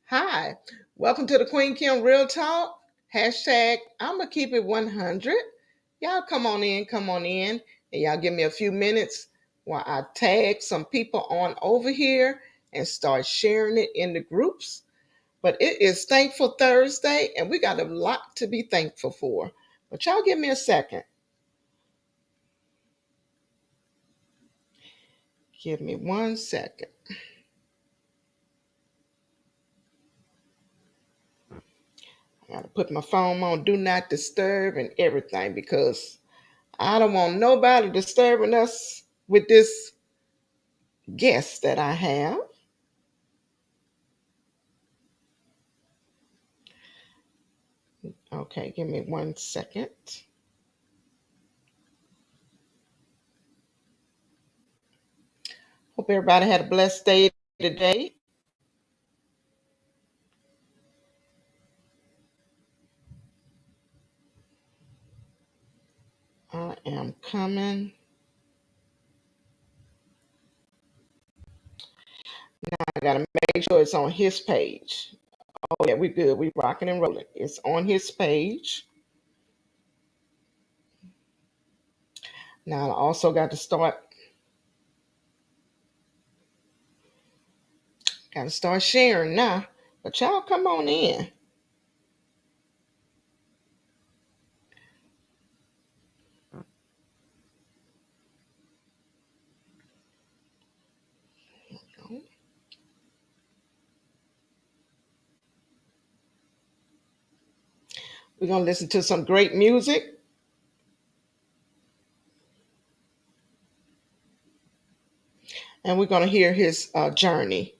Hi, welcome to the Queen Kim Real Talk. Hashtag I'm gonna keep it 100. Y'all come on in, and y'all give me a few minutes while I tag some people on over here and start sharing it in the groups. But it is Thankful Thursday, and we got a lot to be thankful for. But y'all give me a second. Give me 1 second. I gotta put my phone on do not disturb and everything because I don't want nobody disturbing us with this guest that I have. Okay, give me 1 second. Hope everybody had a blessed day today. I am coming. I gotta make sure it's on his page. Oh yeah, we good. We rocking and rolling. It's on his page. Now I also gotta start sharing now. But y'all come on in. We're gonna listen to some great music. And we're gonna hear his journey.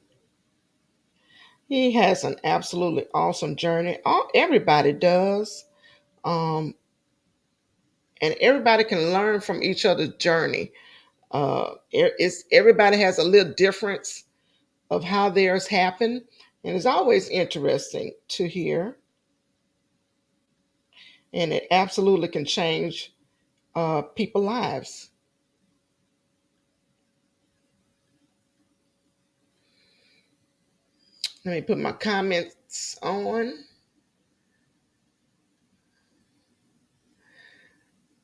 He has an absolutely awesome journey. Everybody does. Um, and everybody can learn from each other's journey. Everybody has a little difference of how theirs happened, and it's always interesting to hear. And it absolutely can change people's lives. Let me put my comments on.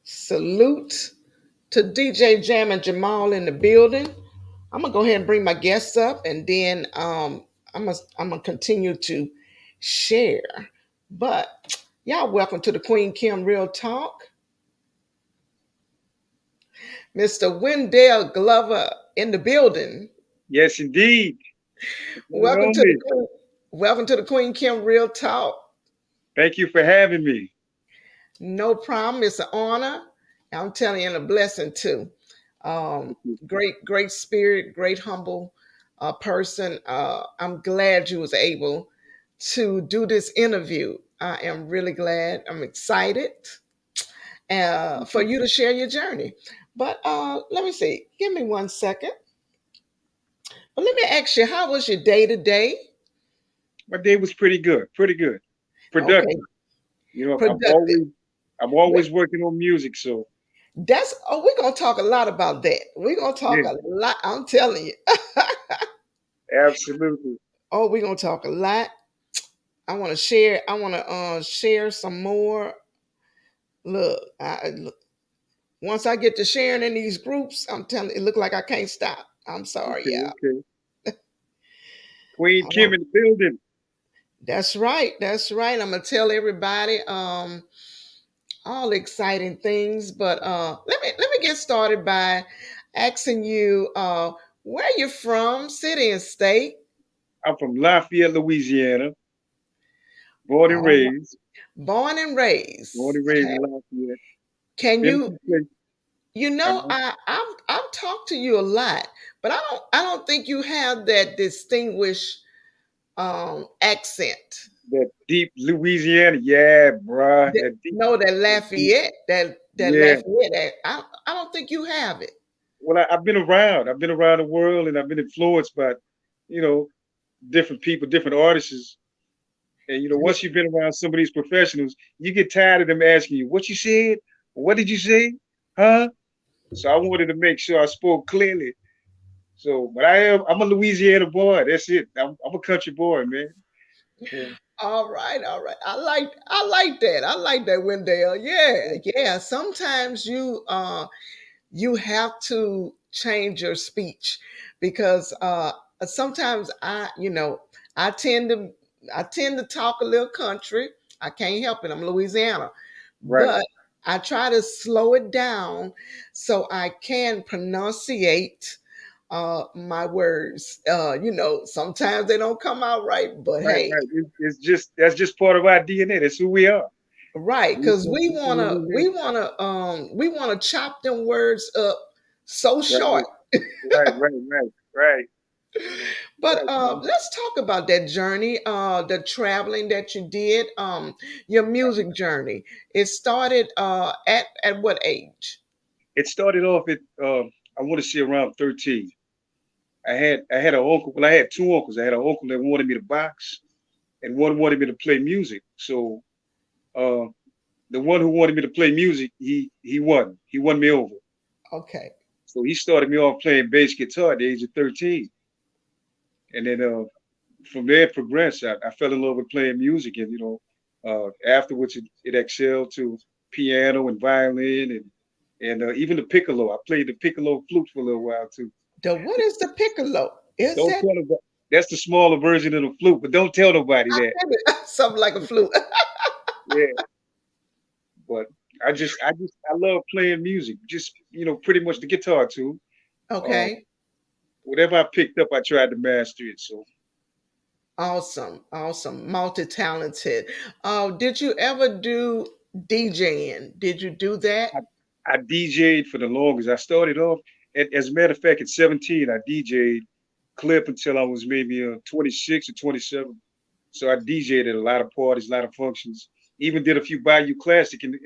Salute to DJ Jam and Jamal in the building. I'm gonna go ahead and bring my guests up, and then I'm gonna continue to share. But y'all, welcome to the Queen Kim Real Talk. Mr. Wendell Glover in the building. Yes, indeed. What's going Welcome on to the me? Queen, welcome to the Queen Kim Real Talk. Thank you for having me. No problem. It's an honor. I'm telling you, and a blessing too. Um, great spirit, great humble person. I'm glad you was able to do this interview. I am really glad. I'm excited for you to share your journey. But let me see. Give me 1 second. But let me ask you, how was your day today? My day was pretty good, pretty good, Okay, productive. You know, productive. I'm Well, always working on music. So we're gonna talk a lot about that. We're gonna talk yeah, a lot. I'm telling you. absolutely. Oh, we're gonna talk a lot. I want to share. I want to share some more. Look, once I get to sharing in these groups, I'm telling you, it look like I can't stop. I'm sorry, Okay, y'all. okay. Queen I Kim want, in the building. that's right. That's right. I'm gonna tell everybody all exciting things, but let me get started by asking you where you from, city and state. I'm from Lafayette, Louisiana, born and Oh, raised. Born and Born raised. and raised in Lafayette. Can Been a you? few places. Uh-huh. I've talked to you a lot, but I don't think you have that distinguished accent. That deep Louisiana, yeah, bruh. That, That deep, no, that that deep, Lafayette, that yeah. Lafayette. I don't think you have it. Well, I've been around. I've been around the world, and I've been influenced by, you know, different people, different artists. And Yeah. once you've been around some of these professionals, you get tired of them asking you, "What you said? What did you say? Huh?" So I wanted to make sure I spoke clearly. So, but I'm a Louisiana boy. That's it. I'm a country boy, man. Yeah. All right, all right. I like that. I like that, Wendell. Yeah, Yeah. yeah. Sometimes you have to change your speech because sometimes I tend to talk a little country. I can't help it. I'm Louisiana, Right. but I try to slow it down so I can pronunciate my words. Sometimes they don't come out right, but Right. hey, Right. It's just that's just part of our DNA. That's who we are. right, We because from, we we from wanna Louisiana. we wanna we wanna chop them words up so short. Right. Right. Right. Right. Right. But Right, man. let's talk about that journey, the traveling that you did, your music journey. It started at what age? It started off at I want to say around 13. I had an uncle. Well, I had two uncles. I had an uncle that wanted me to box, and one wanted me to play music. So uh, the one who wanted me to play music, he won. He won me over. Okay. So he started me off playing bass guitar at the age of 13, and then from there it progressed. I fell in love with playing music, and afterwards it excelled to piano and violin and even the piccolo. I played the piccolo flute for a little while too. What is the piccolo? Is Don't that tell nobody. That's the smaller version of the flute, but don't tell nobody that. something like a flute? Yeah, but I love playing music. Just pretty much the guitar too. Um, Okay. whatever I picked up, I tried to master it. So Awesome, awesome, multi-talented. Did you ever do DJing? Did you do that? I, I DJ'd for the longest. I started off, as a matter of fact, at 17, I DJ'd clip until I was maybe 26 or 27. So I DJ'd at a lot of parties, a lot of functions. Even did a few Bayou Classics in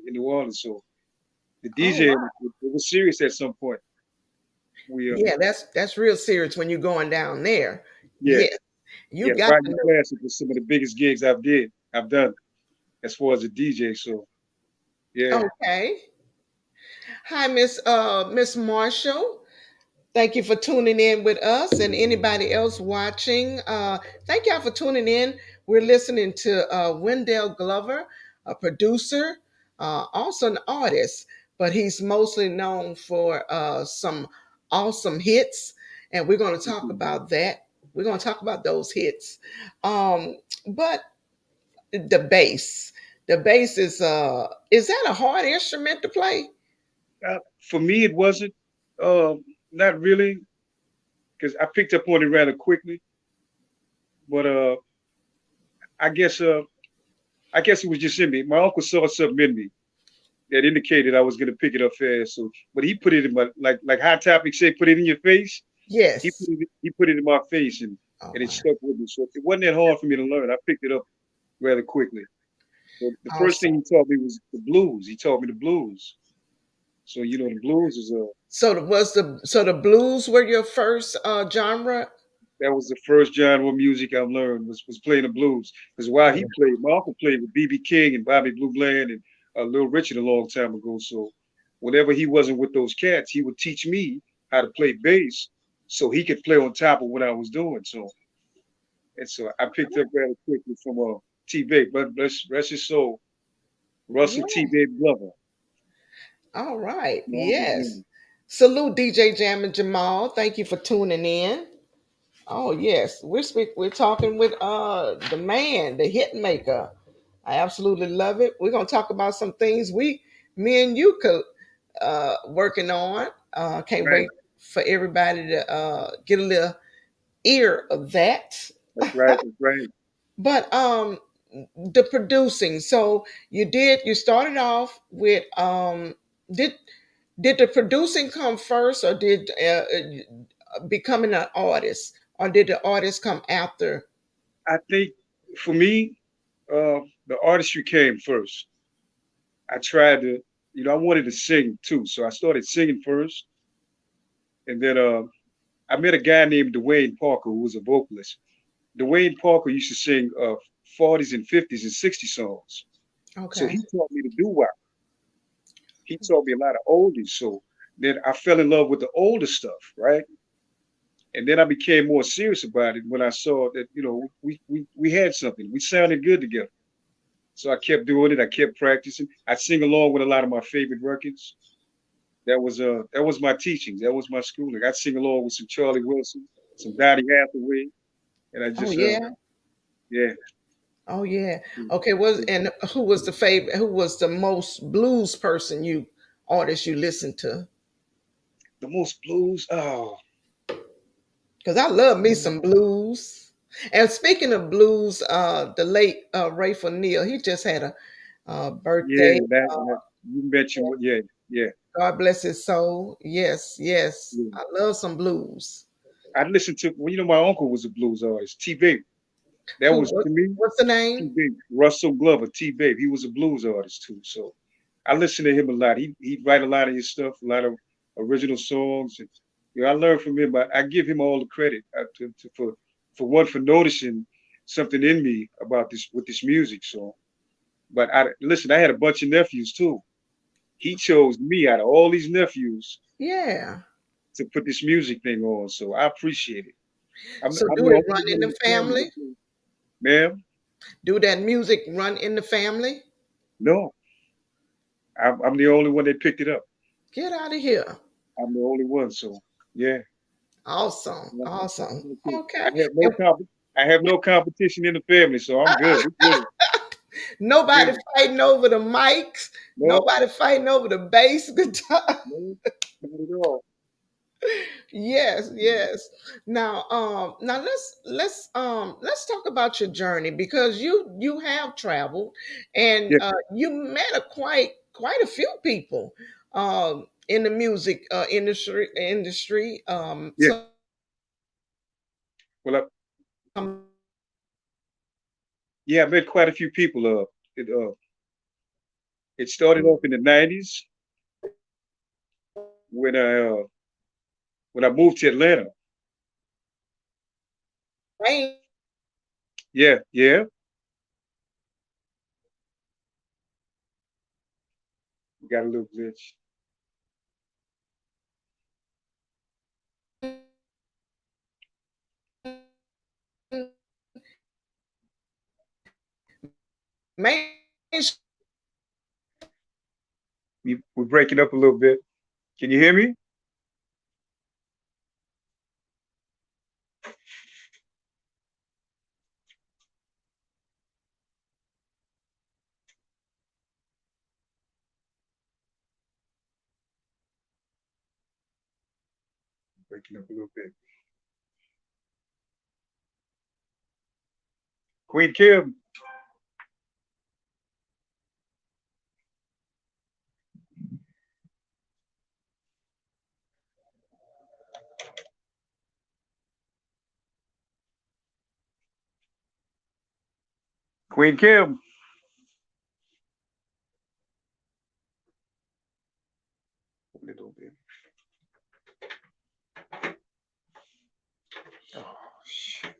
New Orleans. So the Oh DJ wow. it was serious at some point. We Yeah, that's real serious when you're going down there. Yeah, Yes, you yeah, got to Bayou know. Classic was some of the biggest gigs I've done as far as a DJ. So yeah, Okay. Hi, Miss Marshall. Thank you for tuning in with us and anybody else watching. Thank y'all for tuning in. We're listening to Wendell Glover, a producer, also an artist, but he's mostly known for some awesome hits. And we're going to talk mhm. about that. We're going to talk about those hits. But the bass, the bass is that a hard instrument to play? For me it wasn't. Not really, because I picked up on it rather quickly. But I guess uh, I guess it was just in me. My uncle saw something in me that indicated I was gonna pick it up fast. So, but he put it in my like Hot Topic said, put it in your face. Yes. He put it in my face, Oh and it my. stuck with me. So it wasn't that hard for me to learn. I picked it up rather quickly. So the first thing Awesome. he taught me was the blues. He taught me the blues. So the blues is So the blues were your first genre? that was the first genre of music I learned was playing the blues. Because while he played, my uncle played with B.B. King and Bobby Blue Bland and Little Richard a long time ago. So whenever he wasn't with those cats, he would teach me how to play bass so he could play on top of what I was doing. So I picked up rather quickly from T. Babe, but rest his soul, Russell Yeah. T. Babe Glover. All right. My uncle's Yes. name. Salute DJ Jam and Jamal. Thank you for tuning in. Oh yes, we're talking with the man, the hit maker. I absolutely love it. We're gonna talk about some things me and you could working on. Can't Right. wait for everybody to get a little ear of that. That's right. That's right. But the producing. So you started off with did did the producing come first, or did becoming an artist, or did the artist come after? I think for me, the artistry came first. I tried to, I wanted to sing too, so I started singing first, and then I met a guy named Dwayne Parker who was a vocalist. Dwayne Parker used to sing 40s and 50s and 60s songs, so Okay. he taught me to do wop. He taught me a lot of oldies, so then I fell in love with the older stuff, right? And then I became more serious about it when I saw that we had something. We sounded good together. So I kept doing it. I kept practicing. I sing along with a lot of my favorite records. That was my teachings. That was my schooling. I sing along with some Charlie Wilson, some Donny Hathaway, and I Oh just yeah. yeah. Oh yeah. Okay. Was and who was the favorite? Who was the most blues person you artist you listened to? The most blues. Oh, Because I love me some blues. And speaking of blues, the late Rayful Neal, he just had a yeah. birthday. That you mentioned. Yeah, yeah, God bless his soul. Yes, yes. yeah. I love some blues. I listened to. Well, my uncle was a blues artist. T. Baby. That Who was to me. what's the T. name? Baby. Russell Glover. T. Baby. He was a blues artist too. So I listened to him a lot. He'd write a lot of his stuff, a lot of original songs, and I learned from him. I give him all the credit for one for noticing something in me about this with this music. So, but I listen. I had a bunch of nephews too. He chose me out of all these nephews Yeah. to put this music thing on. So I appreciate it. So I'm do the it only run one in in the the family family? that do, ma'am. Do that music run in the family? No, I'm the only one that picked it up. Get out of here. I'm the only one. So yeah. Awesome. That's Awesome. it. Okay. No And I have no competition in the family, so I'm good. We're good. nobody Yeah. fighting over the mics. No, Nobody fighting over the bass guitar. no, not at all. Yes, yes. Now let's talk about your journey, because you have traveled, and Yeah. you met quite a few people in the music industry. Yeah. Some Well, yeah, I met quite a few people. It started off in the '90s when I moved to Atlanta. main Yeah, yeah. We got a little glitch. main We're breaking up a little bit. Can you hear me? Breaking up a little bit. Queen Kim. Queen Kim. A little bit. Oh, shit.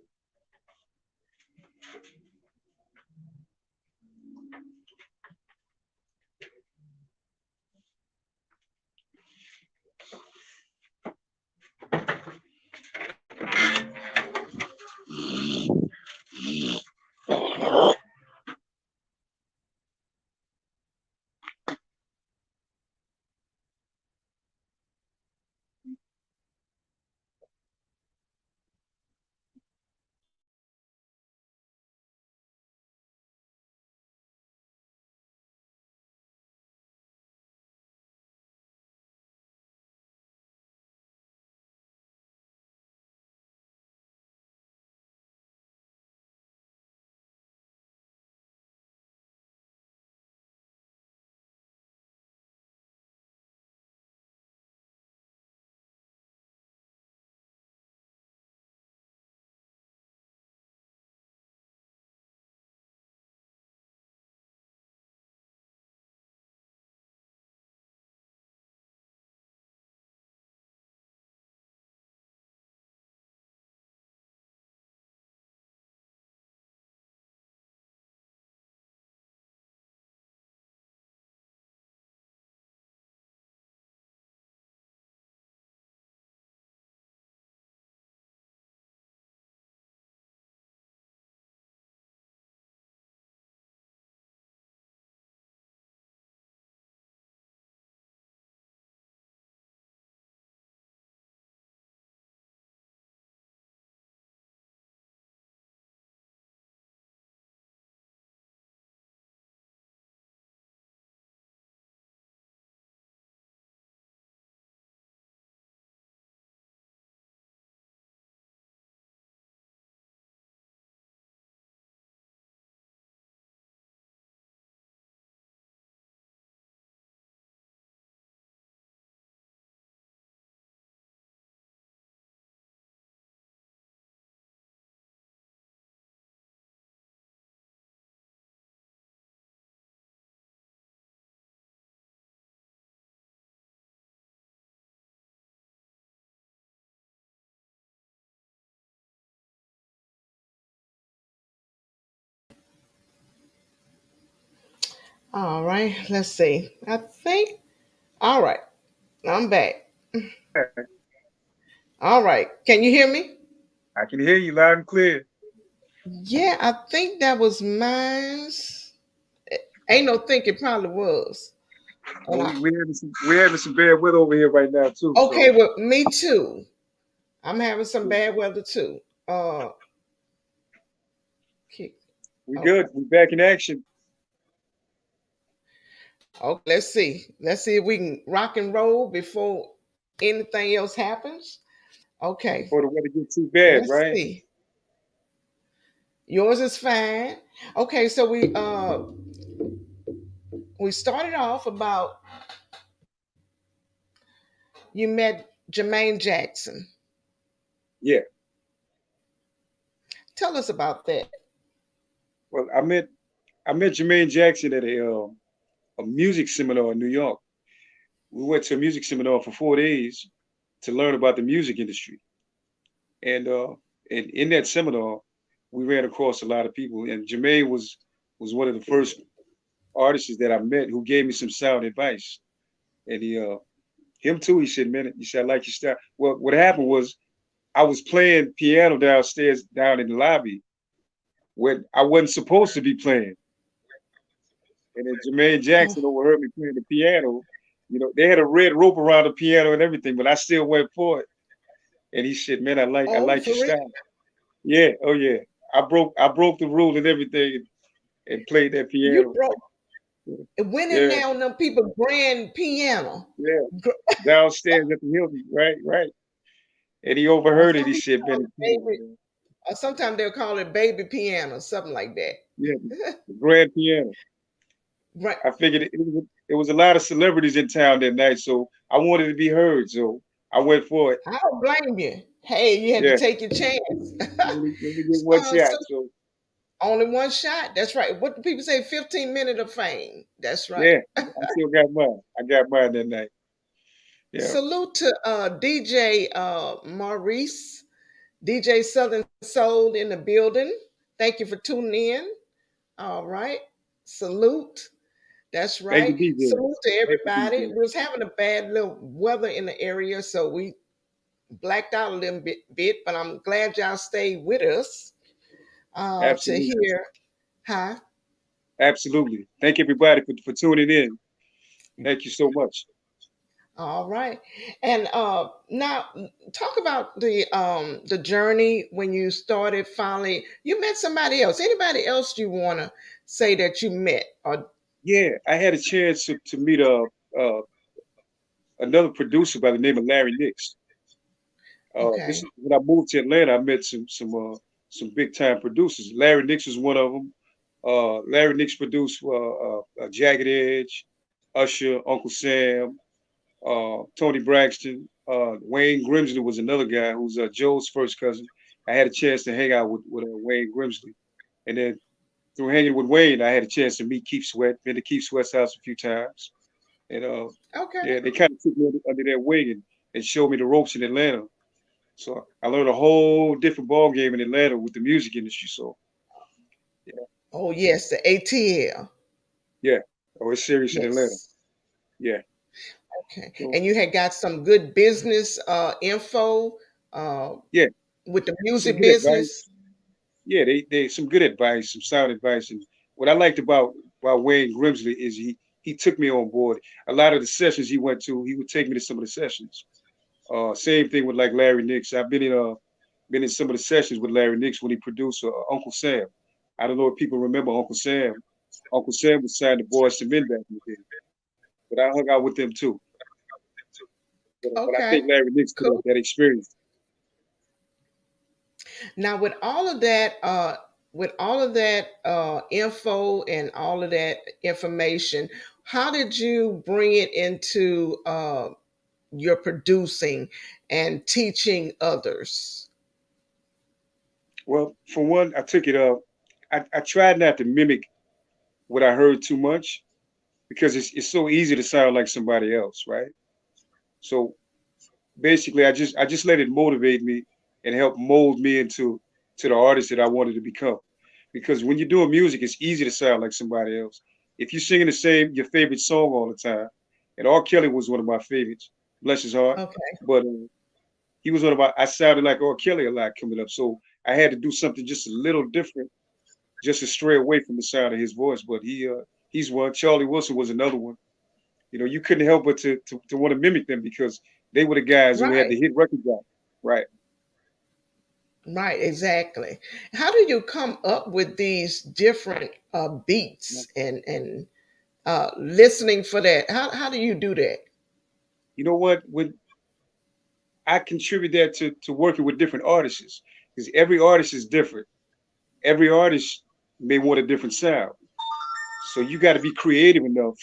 All right, let's see. I think, all right, I'm back. Yeah, All right, can you hear me? I can hear you loud and clear. Yeah, I think that was mine's. Ain't no think it probably was. Well, And I, we having some bad weather over here right now too. okay, So well, me too. I'm having some bad weather too. Uh, kick. we Okay, good. We back in action okay. Let's see. Let's see if we can rock and roll before anything else happens. Okay, before the weather gets too bad, let's right? see. Yours is fine. Okay, so we started off about you met Jermaine Jackson. Yeah. Tell us about that. Well, I met Jermaine Jackson at a music seminar in New York. We went to a music seminar for 4 days to learn about the music industry. And in that seminar, we ran across a lot of people. And Jermaine was one of the first artists that I met who gave me some sound advice. And him too, he said, man, he said, I like your style. Well, what happened was I was playing piano downstairs down in the lobby when I wasn't supposed to be playing. And then Jermaine Oh, Jackson overheard me playing the piano. You know, they had a red rope around the piano and everything, but I still went for it. And he said, man, I oh, like your for real? style. Yeah, oh yeah. I broke the rule and everything and played that You piano. broke it went in Yeah, there on them people grand piano. yeah. Gr- Downstairs at the Hilton, right, right. And he Or overheard it. some He people said, man, call it's it killing baby, me, man. or sometimes they'll call it baby piano, something like that. Yeah, the grand piano. Right. I figured it was a lot of celebrities in town that night, so I wanted to be heard. So I went for it. I don't blame you. Hey, you had to Yeah, take your chance. let me get one So shot. So only one shot. That's right. What do people say? 15 minutes of fame. That's right. yeah, I still got mine. I got mine that night. Yeah. Salute to DJ Maurice, DJ Southern Soul in the building. Thank you for tuning in. All right. Salute. That's Thank you, right. DJ. Salute to Thank you, everybody. DJ. We was having a bad little weather in the area, so we blacked out a little bit, but I'm glad y'all stayed with us to Absolutely. hear. Huh? Absolutely. Thank everybody for tuning in. Thank you so much. All right. And now talk about the journey when you started finally you met somebody else. Anybody else you wanna say that you met? Or Yeah, I had a chance to meet uh, another producer by the name of Larry Nix. This okay. is when I moved to Atlanta. I met some big time producers. Larry Nix was one of them. Larry Nix produced Jagged Edge, Usher, Uncle Sam, Tony Braxton. Wayne Grimsley was another guy who's Joe's first cousin. I had a chance to hang out with Wayne Grimsley, and then through hanging with Wayne, I had a chance to meet Keith Sweat. Been to Keith Sweat's house a few times, and Okay. yeah, they kind of took me under their wing and showed me the ropes in Atlanta. So I learned a whole different ball game in Atlanta with the music industry. So yeah, Oh yes, the ATL. yeah, oh, it's serious in Atlanta. Yes. Yeah, Okay. so And you had got some good business info uh yeah, with the some music good advice. business. Yeah, they some good advice, some sound advice, and what I liked about Wayne Grimsley is he took me on board. A lot of the sessions he went to, he would take me to some of the sessions. Same thing with like Larry Nix. I've been in some of the sessions with Larry Nix when he produced Uncle Sam. I don't know if people remember Uncle Sam. Uncle Sam was signed to Boys to Men back in the day, but I hung out with them too. But I think Okay. Larry Nix put Cool. up that experience. Now with all of that info and all of that information, how did you bring it into your producing and teaching others? Well, for one, I took it up. I tried not to mimic what I heard too much because it's so easy to sound like somebody else, right? So basically, I just let it motivate me and help mold me into the artist that I wanted to become. Because when you're doing music, it's easy to sound like somebody else. if you're singing the same your favorite song all the time, and R. Kelly was one of my favorites, bless his heart, Okay. but he was one of my. I sounded like R. Kelly a lot coming up, so I had to do something just a little different, just to stray away from the sound of his voice. But he's one. Charlie Wilson was another one. You know, you couldn't help but to want to mimic them because they were the guys who had Right. the hit records out. Right. Right. Exactly. How do you come up with these different beats and listening for that? How do you do that? You know what? When I contribute that to working with different artists, because every artist is different. Every artist may want a different sound. So you got to be creative enough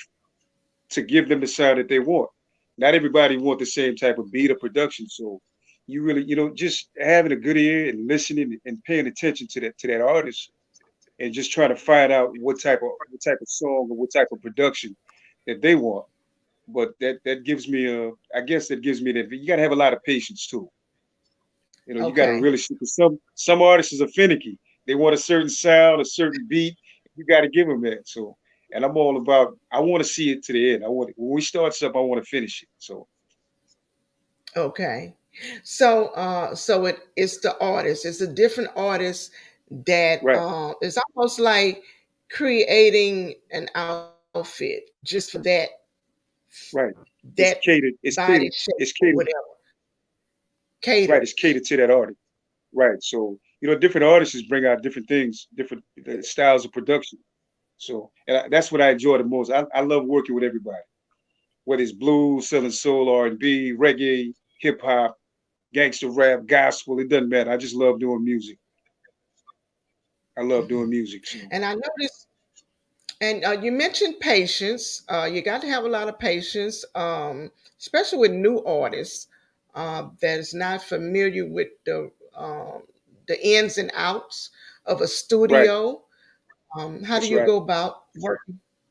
to give them the sound that they want. Not everybody want the same type of beat or production. So you really, just having a good ear and listening and paying attention to that artist and just trying to find out what type of song or what type of production that they want. But that gives me I guess that gives me that you got to have a lot of patience too. You got to Okay. really see, 'cause some artists are finicky. They want a certain sound, a certain beat. You got to give them that. So, and I'm all about. I want to see it to the end. When we start something, I want to finish it. So, Okay. So it's the artist. It's a different artist that right, it's almost like creating an outfit just for right. that It's catered. It's body catered. shape It's or catered. whatever. Right. Catered. It's catered to that artist. Right. So, different artists bring out different things, different styles of production. So, and that's what I enjoy the most. I love working with everybody, whether it's blues, southern soul, R&B, reggae, hip hop, gangster rap, gospel. It doesn't matter. I just love doing music. I love doing Mhm. music. So And I noticed, and you mentioned patience. You got to have a lot of patience, especially with new artists that is not familiar with the ins and outs of a right, studio. How do that's you right. go about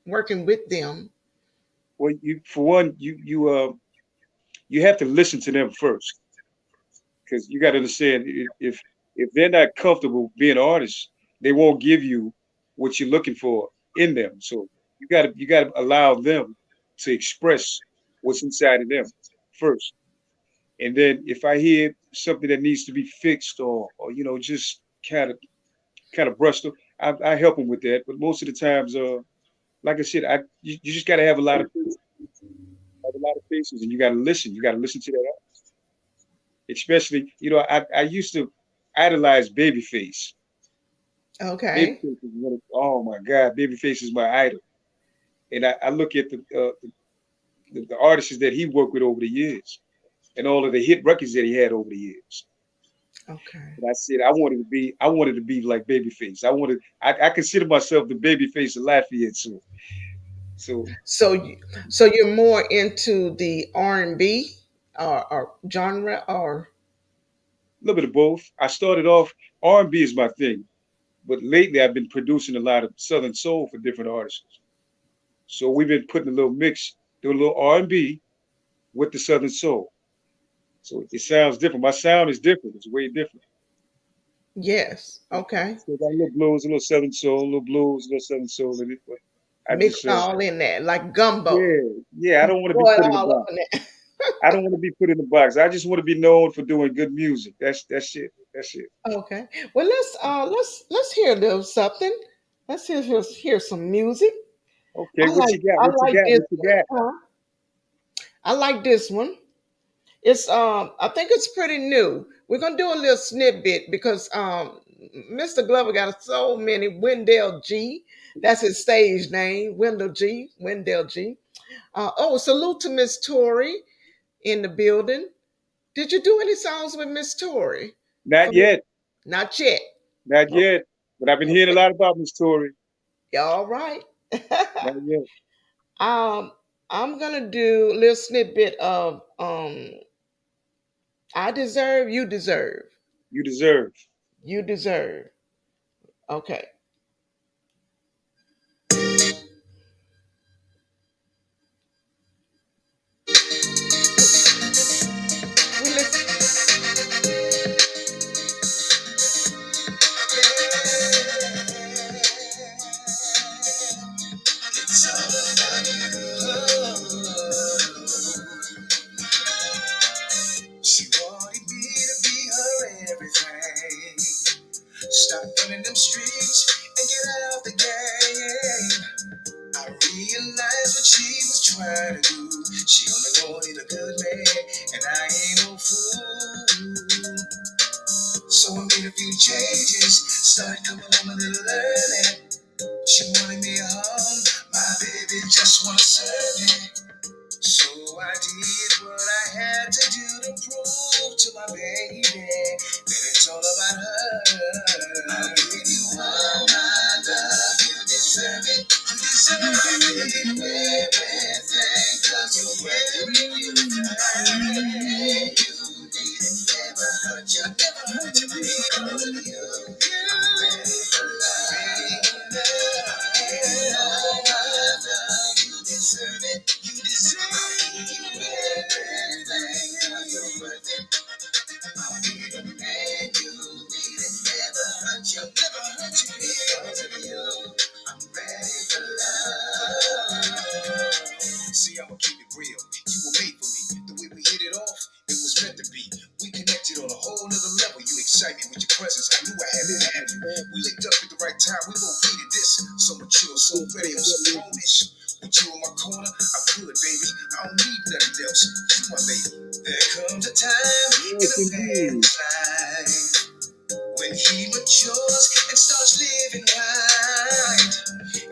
working with them? Well, you for one, you have to listen to them first because you got to understand if they're not comfortable being artists, they won't give you what you're looking for in them. So you got to allow them to express what's inside of them first. And then if I hear something that needs to be fixed or just kind of brushed up, I help them with that. But most of the times, like I said, you just got to have a lot of patience, and you got to listen. You got to listen to that, especially I used to idolize Babyface. Okay. Babyface is oh my God, Babyface is my idol, and I look at the artists that he worked with over the years and all of the hit records that he had over the years. Okay. And I said I wanted to be like Babyface. I consider myself the Babyface of Lafayette. So So you're more into the R&B or genre or a little bit of both. I started off R&B is my thing, but lately I've been producing a lot of Southern soul for different artists. So we've been putting a little mix, doing a little R&B with the Southern soul. So it sounds different. My sound is different. It's way different. yes. Okay. So I got a little blues, a little Southern soul, a little blues, a little Southern soul in it. But I Mix just, it all in there like gumbo. yeah, yeah. I don't want to be Throw it put in a all up box. in there. I don't want to be put in a box. I just want to be known for doing good music. That's it. That's it. Okay. Well, let's hear a little something. Let's hear some music. Okay, what you got? I What you like got? this What you one. got? I like this one. It's I think it's pretty new. We're gonna do a little snippet because Mr. Glover got so many Wendell G. That's his stage name, Wendell G. Wendell G. Oh, salute to Miss Tori in the building. Did you do any songs with Miss Tori? Not From your, yet. not yet. Not Okay. yet. But I've been hearing a Okay. lot about Miss Tory. All right. Not yet. um, I'm gonna do a little snippet of I deserve, you deserve. You deserve. You deserve. Okay. We listen. gotta do. She only wanted a good man, and I ain't no fool. So I made a few changes, started coming home a little early. She wanted me at home, my baby just wanna serve me. So I did what I had to do to prove to my baby that it's all about her. I'll give you all my love, you deserve it. You deserve it. I'll give you everything, cause you're worth it. You need it, never hurt you, never hurt you, baby. I'm ready for love. I'll give you all my love, you deserve it. You deserve everything, cause you're worth it. I'll be the man you need and never hurt you, never hurt you because of you. I'm ready for love. See, I'ma keep it real. You were made for me. The way we hit it off, it was meant to be. We connected on a whole nother level. You excite me with your presence. I knew I had to have you. We linked up at the right time. We both needed this. So mature, so ready, I'm so grown-ish. With you in my corner, I'm good, baby. I don't need nothing else. You my lady. There comes a time in Yes, a indeed. man's life when he matures and starts living right.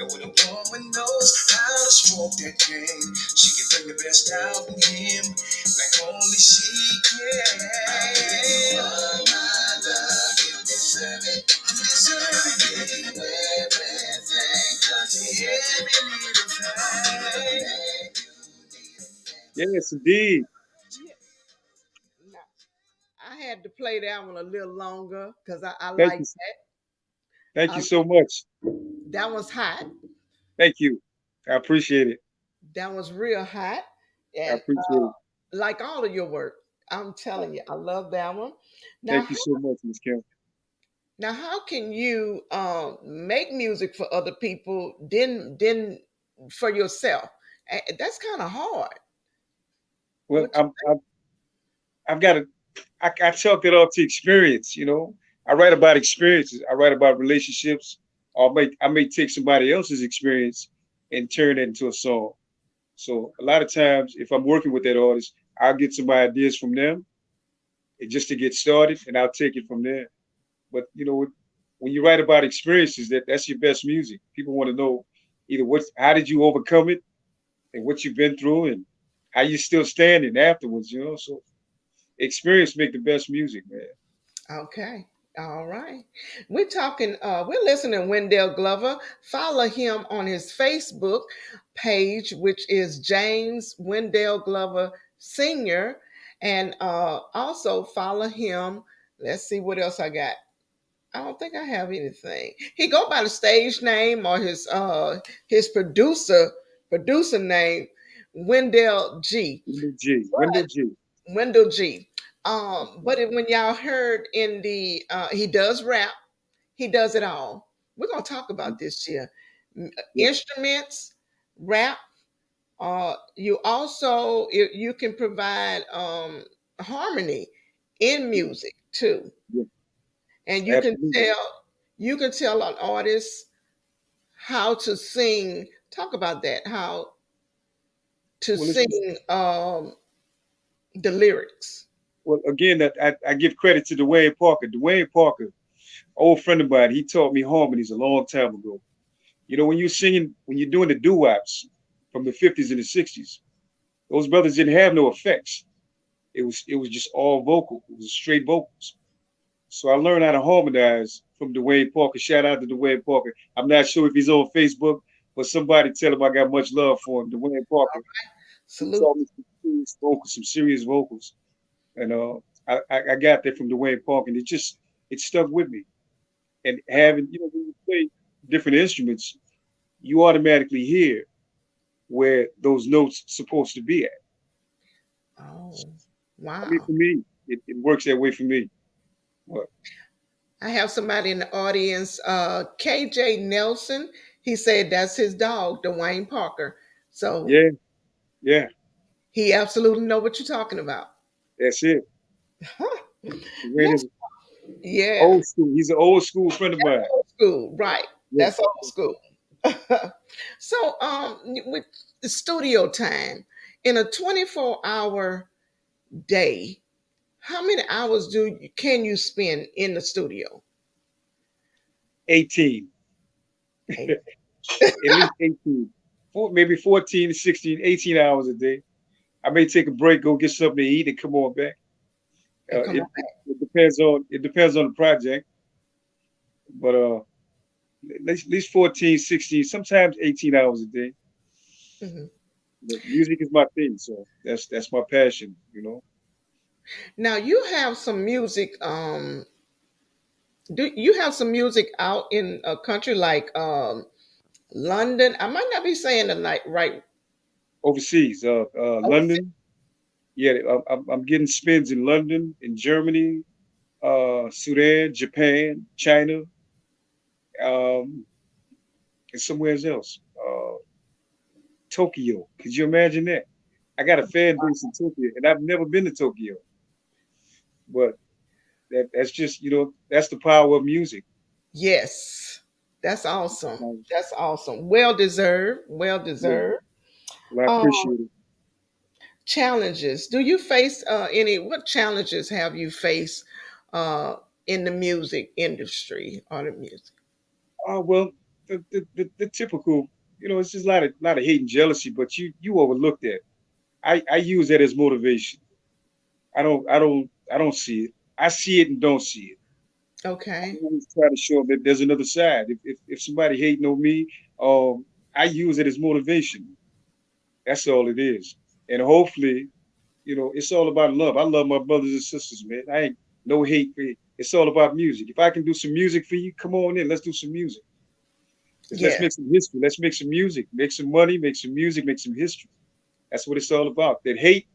And when a woman knows how to stroke that game, she can bring the best out in him like only she can. I'll give you all my love, you deserve it. You deserve it. I'll give you everything, cause you every little thing. Yes, indeed. Yeah. Now, I had to play that one a little longer because I Thank like you. Thank you I, so much. that was hot. Thank you. I appreciate it. That was real hot, I and appreciate it. like all of your work, I'm telling you, I love that one. Now, Thank you so much, Miss Kim. now, how can you make music for other people, then for yourself? That's kind of hard. Well, What? I've got to, I chalk it up to experience, you know. I write about experiences. I write about relationships. I may take somebody else's experience and turn it into a song. So a lot of times, if I'm working with that artist, I'll get some ideas from them and just to get started, and I'll take it from there. But you know, when you write about experiences, that's your best music. People want to know either how did you overcome it, and what you've been through, and how you still standing afterwards. You know, so experience make the best music, man. Okay. All right. We're listening to Wendell Glover. Follow him on his Facebook page, which is James Wendell Glover Sr. And also follow him. Let's see what else I got. I don't think I have anything. He go by the stage name or his producer name, Wendell G. Wendell G. Wendell G. Wendell G. But when y'all heard in the he does rap, he does it all. We're gonna talk about this here. Yeah, Instruments, rap. You can provide harmony in music too, yeah, and absolutely. you can tell an artist how to sing. Talk about that. How to Well, it's sing the lyrics. well again that I give credit to Dwayne Parker. Dwayne Parker, old friend of mine, he taught me harmonies a long time ago. You know, when you're doing the doo-wops from the 50s and the 60s, those brothers didn't have no effects. It was just all vocal. It was straight vocals. So I learned how to harmonize from Dwayne Parker. Shout out to Dwayne Parker. I'm not sure if he's on Facebook, but somebody tell him I got much love for him. Dwayne Parker. He Salute. taught me some serious vocals, and I got that from Dwayne Parker, and it stuck with me. And having when you play different instruments, you automatically hear where those notes supposed to be at. Oh, I mean, wow. for me, it works that way for me. But I have somebody in the audience, KJ Nelson. He said that's his dog, Dwayne Parker. So yeah, yeah, he absolutely know what you're talking about. that's it. Dwayne Let's is yeah, old school. He's an old school friend of that's mine. old school, right? Yeah, That's old school. So, with the studio time in a 24-hour day, how many hours can you spend in the studio? 18, Eight. at least 18, maybe 14 to 16, 18 hours a day. I may take a break, go get something to eat, and come on back. And come on It depends on the project, but at least 14, 16, sometimes 18 hours a day. back. Mhm. But music is my thing, so that's my passion. Now you have some music. Do you have some music out in a country like London? I might not be saying the night right. Overseas, Overseas. London. Yeah, I'm getting spins in London, in Germany, Sudan, Japan, China, um, and somewhere else. Tokyo. Could you imagine that? I got a fan base in Tokyo, and I've never been to Tokyo. But that's just that's the power of music. Yes, that's awesome. Um, That's awesome. Well deserved. Well yeah, deserved. well, I Um, appreciate it. challenges. Do you face any? What challenges have you faced uh, in the music industry or the music? Oh well, the typical, it's just a lot of hate and jealousy, but you overlook that. I use that as motivation. I don't see it. I see it and don't see it. I Okay. always try to show them that there's another side. If somebody hating on me, um, I use it as motivation. That's all it is. And hopefully, it's all about love. I love my brothers and sisters, man. I ain't no hate for you. It's all about music. If I can do some music for you, come on in. Let's do some music. Let's Yes. make some history. Let's make some music. Make some money. Make some music. Make some history. That's what it's all about. That hate,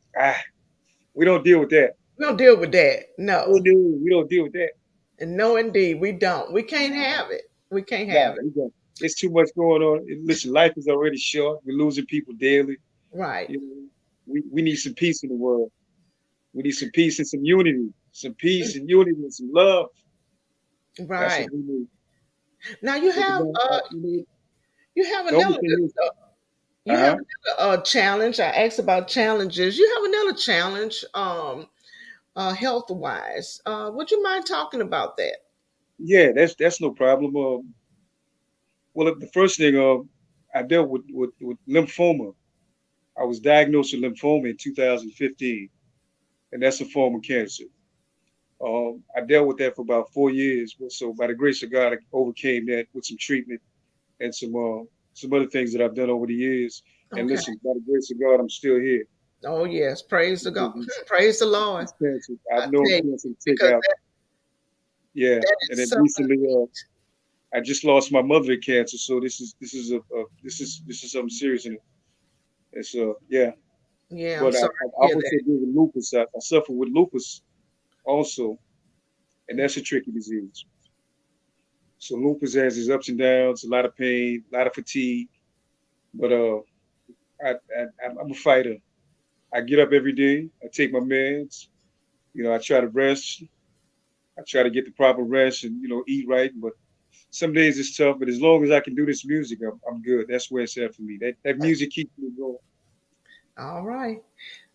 we don't deal with that. We don't deal with that. Oh No. no, we don't deal with that. And no, indeed, we don't. We can't have it. We can't Nah, have it. we don't. It's too much going on. Listen, life is already short. We're losing people daily. Right. You know, we need some peace in the world. We need some peace and some unity. Some peace and unity and some love. That's what Right. we need. Now you But, have you have the only another thing is, you uh have huh. another challenge. I asked about challenges. You have another challenge, health wise. Would you mind talking about that? Yeah, that's no problem. Well, the first thing, I dealt with lymphoma. I was diagnosed with lymphoma in 2015, and that's a form of cancer. I dealt with that for about 4 years. So by the grace of God, I overcame that with some treatment and some other things that I've done over the years. And Okay. listen, by the grace of God, I'm still here. Oh yes, praise the God, This, praise the Lord. this cancer, I've I known tell you, cancer to take because out. Yeah, that and is then something. recently, I just lost my mother to cancer. So this is something serious, and it's yeah. Yeah, I'm But sorry I to hear also that. deal with lupus. I suffer with lupus also, and that's a tricky disease. So lupus has its ups and downs, a lot of pain, a lot of fatigue. But I'm a fighter. I get up every day. I take my meds. I try to rest. I try to get the proper rest and eat right. But some days it's tough. But as long as I can do this music, I'm good. That's where it's at for me. That music keeps me going. All right.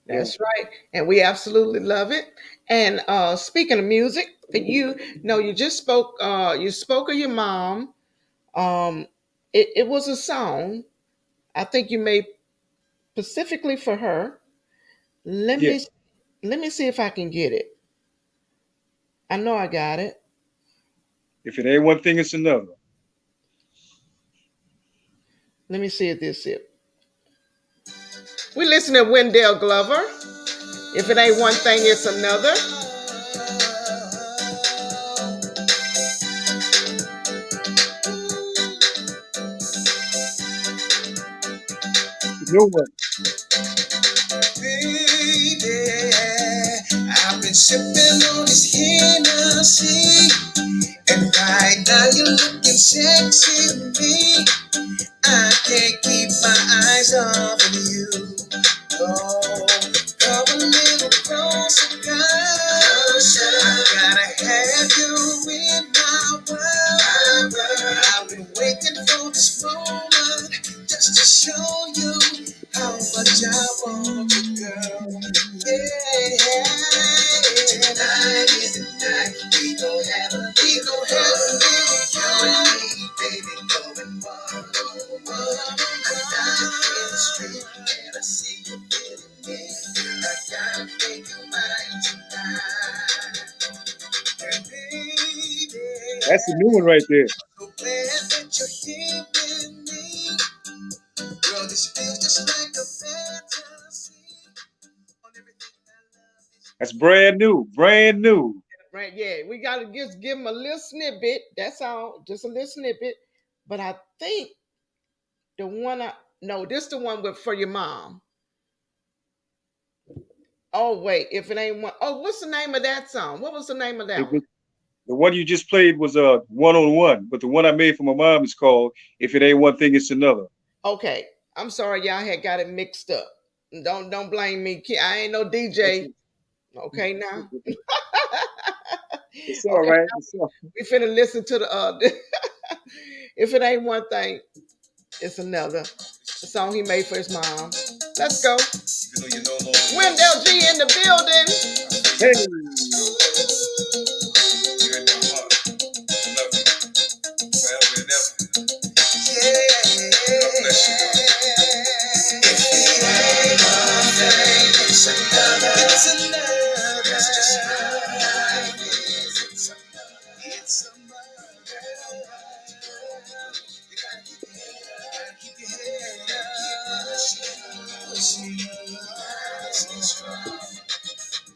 Yeah, That's right. And we absolutely love it. And speaking of music, you know, you just spoke of your mom. Um, it was a song I think you made specifically for her. Let yeah. me let me see if I can get it. I know I got it. If it ain't one thing, it's another. Let me see if this is it. We listen to Wendell Glover. If it ain't one thing, it's another. You know what? Baby, I've been sipping on this Hennessy, and right now you're looking sexy to me. I can't keep my eyes off of you. Oh, come a little closer, girl. I gotta have you in my world. I've been waiting for this moment show you how much I want you, girl. Yeah. Tonight is the night we gon' have a little you and me, baby, going one on one. I got you in the street and I see you feeling me. I gotta make you mine tonight. And baby, That's the new one right there. so glad that you're here with me. Girl, this feels just like a fantasy. On everything I love is That's brand new, brand new. right. Yeah, we gotta just give them a little snippet. That's all, just a little snippet. But I think the one I no, this the one with for your mom. Oh wait, if it ain't one, oh, what's the name of that song? What was the name of It that one? was, the one you just played was a one on one, but the one I made for my mom is called "If It Ain't One Thing, It's Another." Okay, I'm sorry, y'all had got it mixed up. Don't blame me. I ain't no It's, DJ. Okay now. it's all Okay, right. It's all, we finna listen to the if it ain't one thing, it's another. The song he made for his mom. Let's go. Wendell G in the building. hey,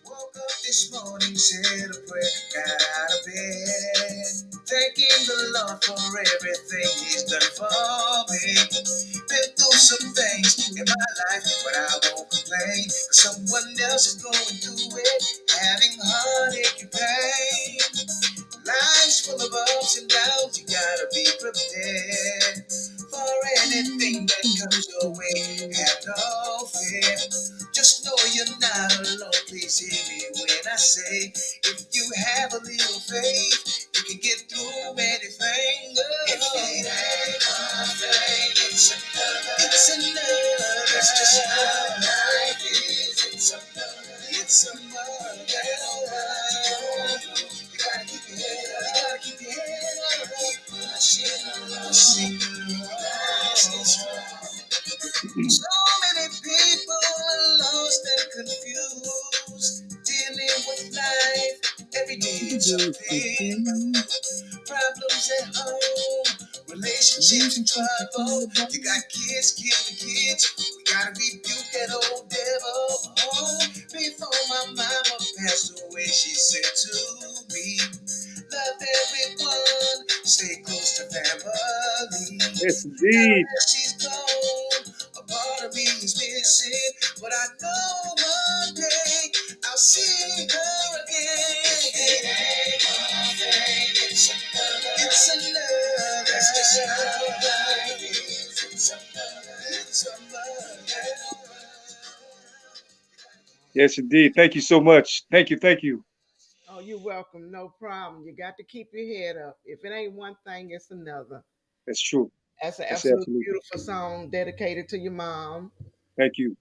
Woke up this morning, said a prayer, got out of bed, thanking the Lord for everything He's done for me. Been through some things in my life, but I won't complain. 'Cause someone else is going through it, having heartache and pain. Life's full of ups and downs, you gotta be prepared for anything that comes your way. Have no fear, just know you're not alone. Please hear me when I say, if you have a little faith, you can get through anything. Oh, if it ain't one thing, it's another. That's just how life is. It's another. You gotta keep your head up. You gotta keep your head up. Pushing, so many people are lost and confused, dealing with life. Every day it's something new. Problems at home, relationships in trouble. You got kids killing kids. We gotta rebuke that old devil. Oh, before my mama passed away, she said to me, love everyone, stay close to family. yes, Now indeed. that she's gone, a part of me is missing, but I know one day I'll see her again. It ain't one thing, it's another. That's just how life is. It's another. It's another. Yes, indeed. Thank you so much. Thank you. Thank you. Oh, you're welcome. No problem. You got to keep your head up. If it ain't one thing, it's another. That's true. That's an That's absolute absolutely. beautiful song dedicated to your mom. Thank you.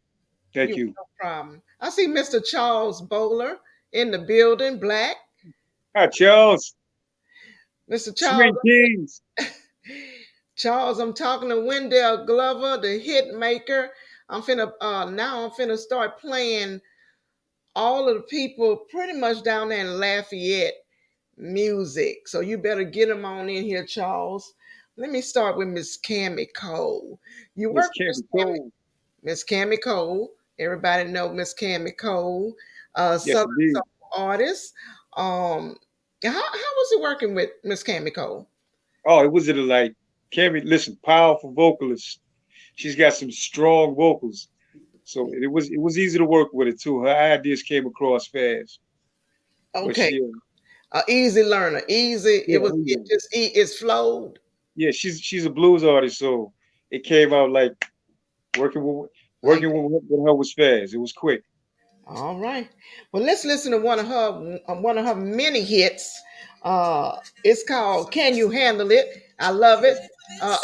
Thank You you. no problem. I see Mr. Charles Bowler in the building, black. Hi, Charles. Mr. Charles, Swing Kings. Charles, I'm talking to Wendell Glover, the hit maker. I'm finna start playing all of the people pretty much down there in Lafayette music. So you better get them on in here, Charles. Let me start with Miss Cammy Cole. You Miss work with Candy Cole. Miss Cammy Cole. Everybody know Miss Cammy Cole, Yes, Southern indeed. soul artist. Um, how was it working with Miss Cammy Cole? Oh, it was it like Cammy, listen, powerful vocalist. She's got some strong vocals. So it was easy to work with it too. Her ideas came across fast. But Okay, she easy learner, easy. yeah, It just it's flowed. yeah, she's a blues artist, so it came out like working with Like, with her was fast. It was quick. all right. Well, let's listen to one of her many hits. It's called "Can You Handle It?" I love it.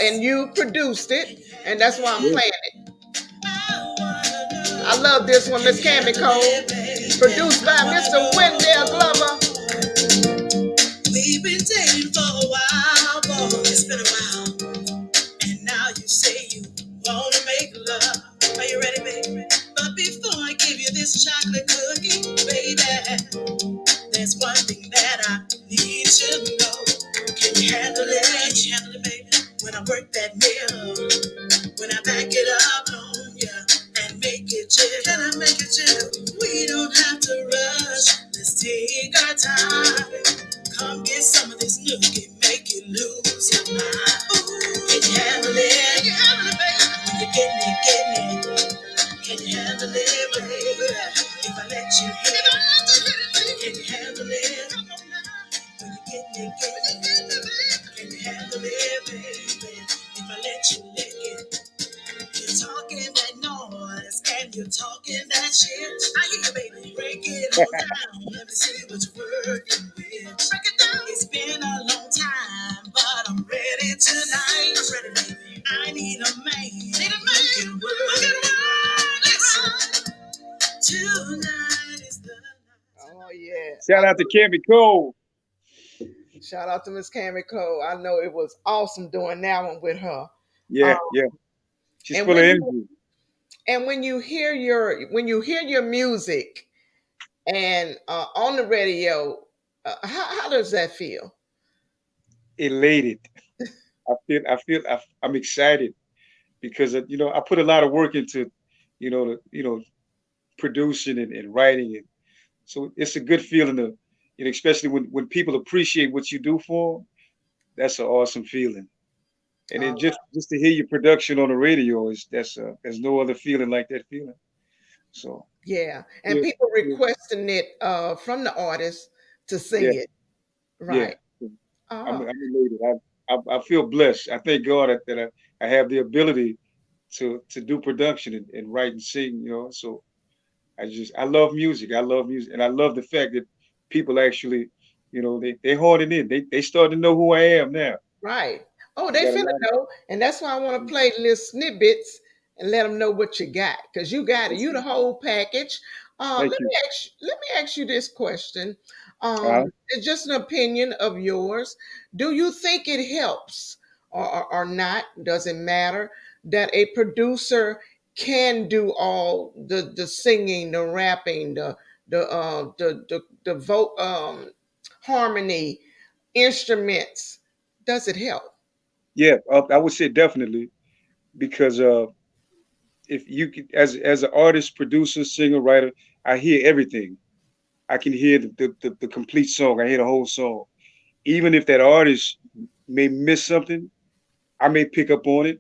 and you produced it, and that's why I'm Yeah. playing it. I love this one, Miss Cammy Cole, produced by Mr. Wendell Glover. We've been dating for a while, boy. It's been a while. And now you say you wanna make love. Are you ready, baby? But before I give you this chocolate cookie, baby, there's one thing that I need to know. Can you handle it? Can you handle it, baby? When I work that mill, when I back it up on ya and make it chill. Can I make it chill? We don't have to rush. Let's take our time. Come get some of this nookie, make you lose your mind. Ooh, can you handle it? Can you handle it, baby? When you're getting it. Can you handle it, baby? If I let you hit it, can you handle it? Come on now. When you're getting it. Can you handle it, baby? If I let you lick it. You're talking that noise and you're talking that shit. I hear you, baby. Break it on down. Let me see what you're working with. Break it down. It's been a long time, but I'm ready tonight. I'm ready, baby. I need a man. Need a man. Who can work. Listen. Tonight is the night. Oh yeah. Shout out to Cammy Cole. Shout out to Miss Cammy Cole. I know it was awesome doing that one with her. Yeah, Um, yeah. She's and full of when you energy. when you hear your music and on the radio, how does that feel? Elated. I'm excited because I put a lot of work into, producing and writing it. So it's a good feeling to, especially when people appreciate what you do for 'em, that's an awesome feeling. And then Uh, just to hear your production on the radio is there's no other feeling like that feeling. So yeah, and yeah, people yeah, requesting it from the artist to sing yeah, it, yeah. right? Oh, I'm elated. I feel blessed. I thank God that I have the ability to do production and write and sing. So I love music. I love music, and I love the fact that people actually, they honing in. They start to know who I am now. right. Oh, I they got a finna lot of know, and that's why I want to play little snippets and let them know what you got, because you got it. You the okay. whole package. Let Thank me you. ask you this question. Uh, It's just an opinion of yours. Do you think it helps, or not? Does it matter that a producer can do all the singing, the rapping, the vote, harmony, instruments? Does it help? yeah, I would say definitely because if you could, as an artist, producer, singer, writer, I hear everything. I can hear the complete song. I hear the whole song. Even if that artist may miss something, I may pick up on it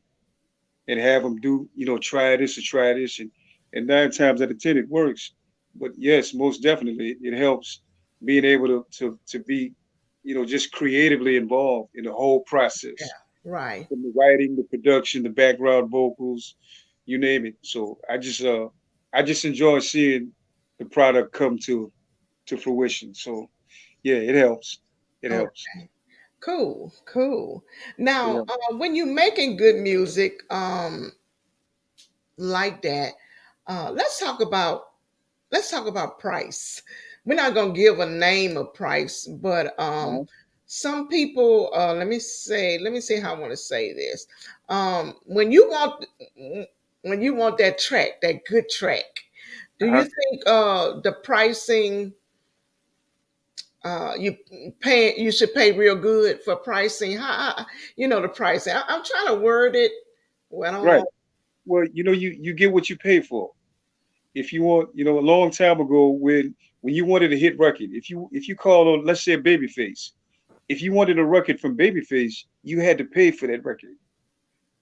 and have them do, try this or try this, and 9 times out of 10 it works. But yes, most definitely it helps being able to be, just creatively involved in the whole Yeah, process, right. from the writing, the production, the background vocals, you name it. So I just enjoy seeing the product come to fruition. So yeah, it helps. It Oh, helps. cool, cool. It Now, helps. when you're making good music, like that, let's talk about price. We're not gonna give a name of price, but Uh-huh. some people. Let me see how I want to say this. When you want that track, that good track, do you Uh-huh. think the pricing you should pay real good for pricing? The pricing? I'm trying to word it. Right. Well, Well, you get what you pay for. If you want, a long time ago when you wanted a hit record, if you called on, let's say, Babyface, if you wanted a record from Babyface, you had to pay for that record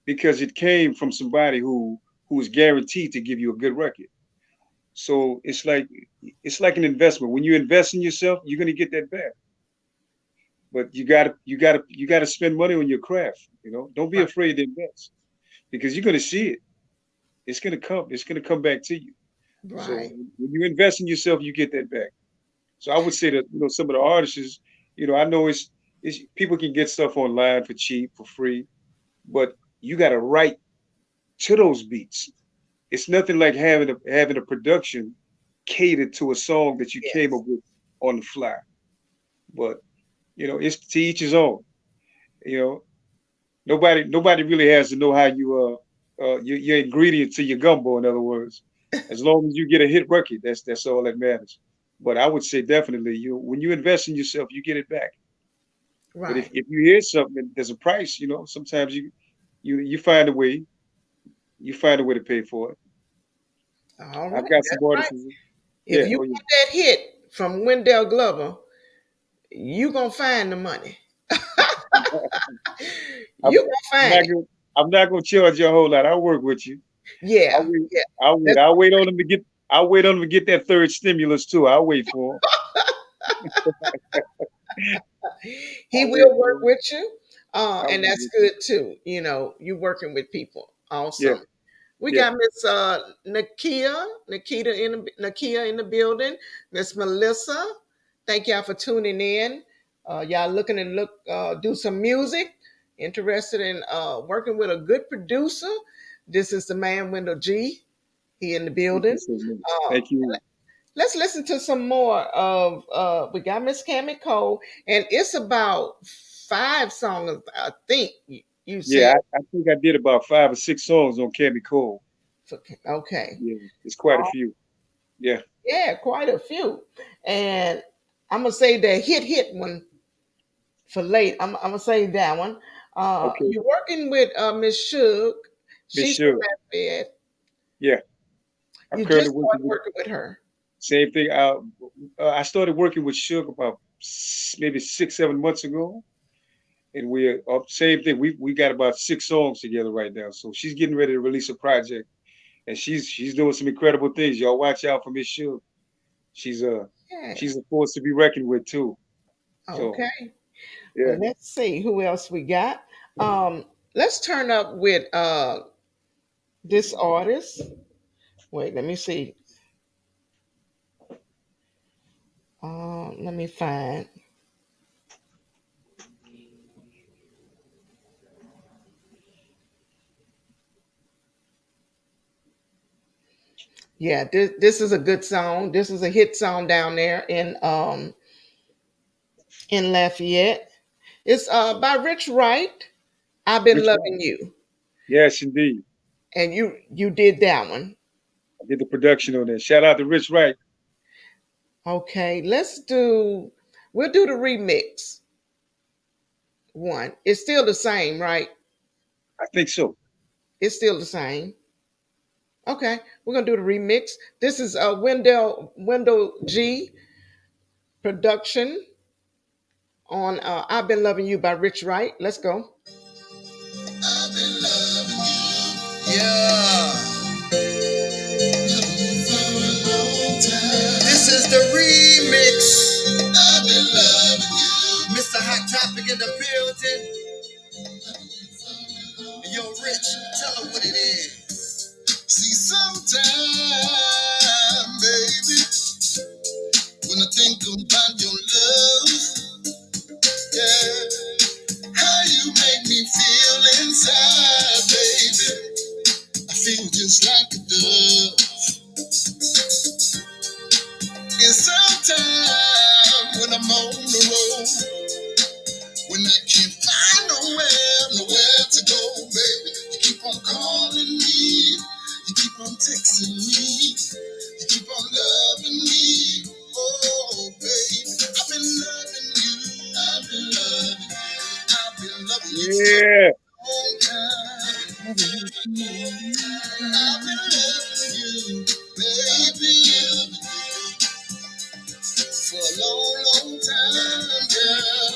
because it came from somebody who was guaranteed to give you a good record. So it's like an investment. When you invest in yourself, you're gonna get that back. But you gotta spend money on your craft. Don't be right, afraid to invest because you're gonna see it. It's gonna come. It's gonna come back to you. So right, when you invest in yourself, you get that back. So I would say that some of the artists, I know it's people can get stuff online for cheap, for free, but you got to write to those beats. It's nothing like having a production catered to a song that you came Yes. up with on the fly. But it's to each his own. You know, nobody really has to know how your ingredient to your gumbo. In other words, as long as you get a hit record, that's all that matters. But I would say definitely, when you invest in yourself, you get it back. But if, Right. if you hear something and there's a price, sometimes you find a way. You find a way to pay for it. All I've right. got some That's right. artists. If Yeah. you Oh yeah. get that hit from Wendell Glover, you gonna find the money. I'm, You gonna I'm find not it. gonna I'm not gonna charge you a whole lot. I'll work with you. I'll Yeah. wait. Yeah. I'll wait. That's I'll wait on them to get. I'll wait on them to get that third stimulus too. I'll wait for them. he I'll wait will for work them. with you. I'll And wait that's with you. good too. You working with people. Yeah. Awesome. We Yeah. got Miss Nakia in the building. Miss Melissa. Thank y'all for tuning in. Y'all looking and do some music. Interested in working with a good producer. This is the man Wendell G. He in the Thank you building. so much. Uh, Thank you. let's listen to some more of we got Miss Cammy Cole, and it's about 5 songs, I think you said. Yeah, I think I did about 5 or 6 songs on Cammy Cole. Okay. Yeah, it's quite a few. Yeah. Yeah, quite a few. And I'm gonna say the hit one for late. I'm gonna say that one. Okay. You're working with Miss Suge. Miss She's from Sure. Lafayette. Yeah, I'm You currently just working started with working with her. same thing. I started working with Suge about maybe 6, 7 months ago, and we're same thing. We got about 6 songs together right now. So she's getting ready to release a project, and she's doing some incredible things. Y'all watch out for Miss Suge. She's a Yeah. she's a force to be reckoned with too. So Okay. yeah, Well, let's see who else we got. Let's turn up with this artist. Wait, let me see. Let me find. Yeah, this is a good song. This is a hit song down there in Lafayette. It's by Rich Wright. I've been Rich Rock. loving you, Yes, indeed. and you did that one. I did the production on that. Shout out to Rich Wright. Okay, we'll do the remix one. It's still the same, right? I think so. It's still the same. Okay, we're gonna do the remix. This is Wendell G production on "I've Been Loving You" by Rich Wright. Let's go. I've been loving you. Yeah. This is the remix. I've been loving you. Mr. Hot Topic in the building. Yo, Rich, tell them what it is. See, sometime, baby, when I think about your love, yeah, how you make me feel inside, baby, I feel just like a dove. And sometime when I'm on the road, when I can't find nowhere to go, baby, you keep on calling me, you keep on texting me, you keep on loving me. Oh, baby, I've been loving you, I've been loving you, I've been loving you for Yeah. a long time. I've been loving you, baby, for a long, long time, girl.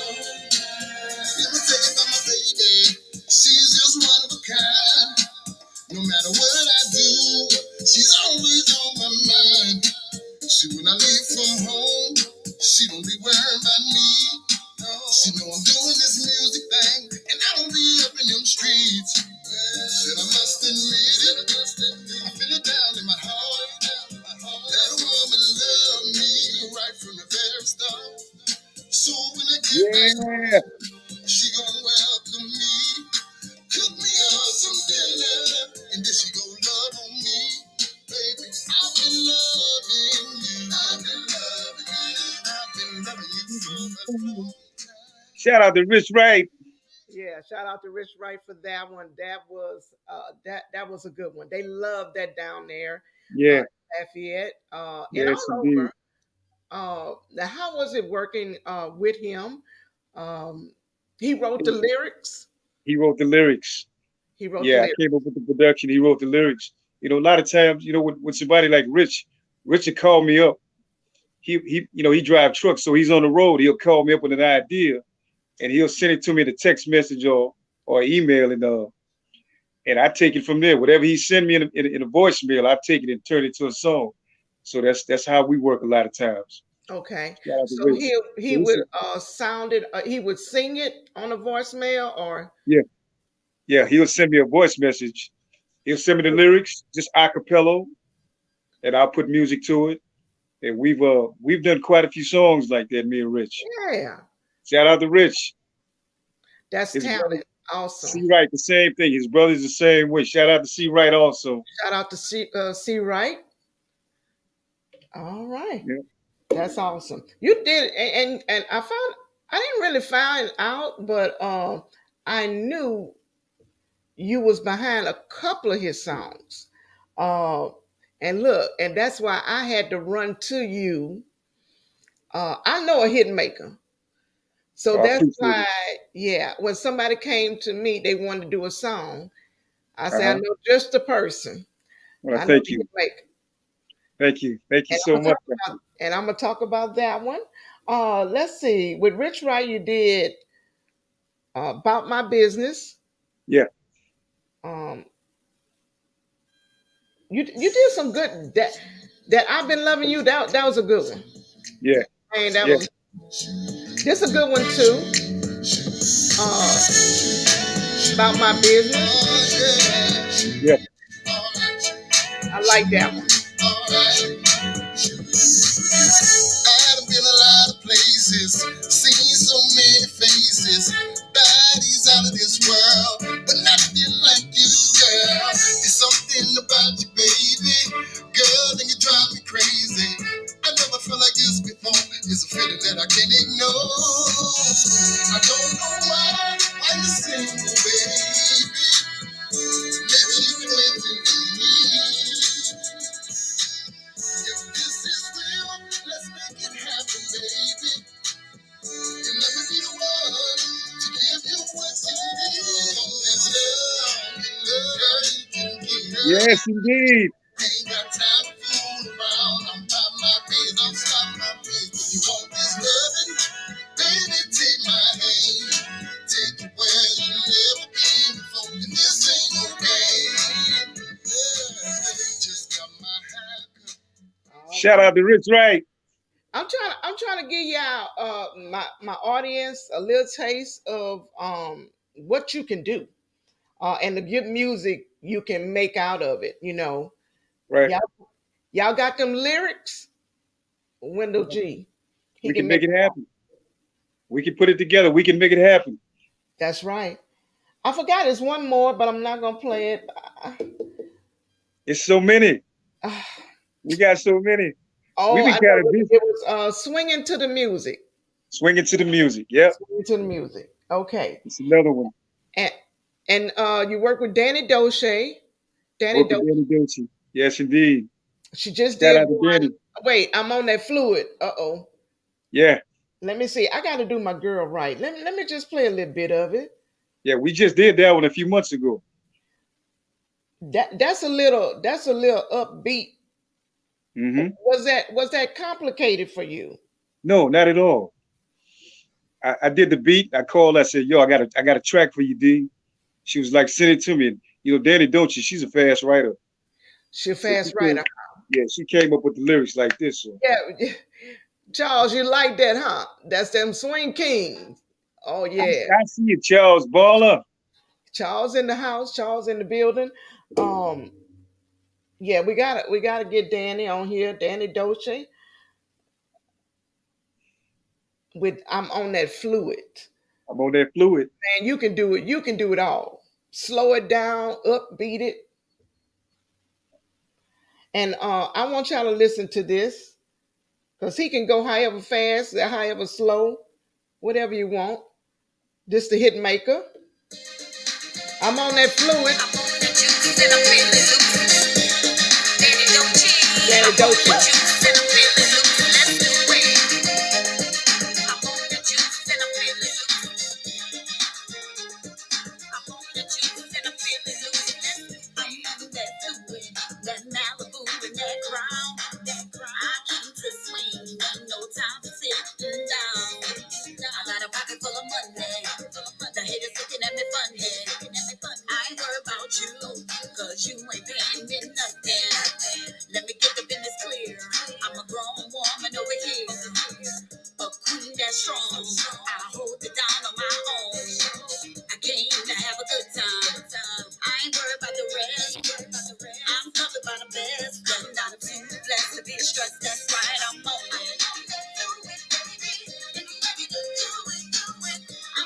Let me tell you about my baby. She's just one of a kind. No matter what I do, she's always on my mind. See, when I leave from home, she don't be worrying about me. No. She know I'm doing this music thing, and I don't be up in them streets. Said I must admit it, I feel it down in my heart. That woman loved me right from the very start. So when I get back Yeah. home, she gonna welcome me, cook me Shout out to Rich Wright. Yeah, shout out to Rich Wright for that one. That was a good one. They love that down there, Yeah, Lafayette, and yes, all indeed. over. Now, how was it working with him? Um, he wrote the lyrics. He wrote the lyrics. He wrote the Yeah, I lyrics. came up with the production. He wrote the lyrics. A lot of times, with somebody like Rich, Richard called me up. He drive trucks, so he's on the road. He'll call me up with an idea, and he'll send it to me in a text message or email, and I take it from there. Whatever he send me in a voicemail, I take it and turn it to a song. So that's how we work a lot of times. Okay, Shout out to so Rich. he So would sound it. He would sing it on a voicemail, or yeah, yeah. He'll send me a voice message. He'll send me the lyrics, just a cappella, and I'll put music to it. And we've done quite a few songs like that, me and Rich. yeah, Shout out to Rich. that's His brother talent. C Awesome. Wright, the same thing. His brother's the same way. Shout out to C Wright also. Shout out to C Wright. All right. Yeah, That's awesome. You did, and I didn't really find out, but I knew you was behind a couple of his songs. Uh, and look, and that's why I had to run to you. I know a hit maker, so I that's appreciate why, it. yeah. When somebody came to me, they wanted to do a song. I said, I Uh-huh. know just the person. Well, I know thank the hit you. maker, Thank you. Thank you and so much. I'm gonna talk about that one. Let's see. With Rich Wright, you did about my business. Yeah, Um, you did some good that I've been loving you. That was a good one. yeah, And that yeah, was this a good one too. Uh, about my business. yeah. I like that one. I've been a lot of places, seen so many faces, bodies out of this world, but nothing like you, girl. It's something about you, baby, girl, and you drive me crazy. I never felt like this before. It's a feeling that I can't ignore. I don't know why you single, baby. Maybe you can wait till me. If this is real, let's make it happen, baby. And let me be the one to give you what you need. This love you can give. Yes, indeed. Ain't got time to fool around. I'm about my biz, I'm stopping my biz. If you want this loving, baby, take my hand. Take you where you never been before. And this ain't no game. Yeah, just got my haircut. All Shout right. out to Rich Wright. I'm trying to give y'all my audience a little taste of what you can do. And the good music you can make out of it, Right. Y'all y'all got them lyrics? Wendell G. He We can can make make it happen. We can put it together. We can make it happen. that's right. I forgot there's one more, but I'm not gonna play it. It's so many. Uh, We got so many. We've oh, been I kind of know busy. it was swinging to the music. Swinging to the music. Yep. Swinging to the music. Okay. It's another one. And you work with Danny Doche. Danny Work with Doche. Danny Gucci. Yes, indeed. She just Shout did out to one. Danny. Wait, I'm on that fluid. Uh-oh. Yeah. Let me see. I got to do my girl right. Let me just play a little bit of it. Yeah. We just did that one a few months ago. That's a little upbeat. Hmm. Was that complicated for you? No, not at all. I did the beat. I called. I said, "Yo, I got a track for you, D." She was like, "Send it to me." Danny, don't you? She's a fast writer. She a So fast writer. she came up with the lyrics like this. So Yeah, Charles, you like that, huh? That's them swing kings. Oh yeah, I see you, Charles Baller. Charles in the house. Charles in the building. Um, yeah, we gotta get Danny on here. Danny Dolce with I'm on that fluid. I'm on that fluid. Man, you can do it. You can do it all. Slow it down, upbeat it. And I want y'all to listen to this because he can go however fast or however slow, whatever you want. This the hit maker. I'm on that fluid. Danny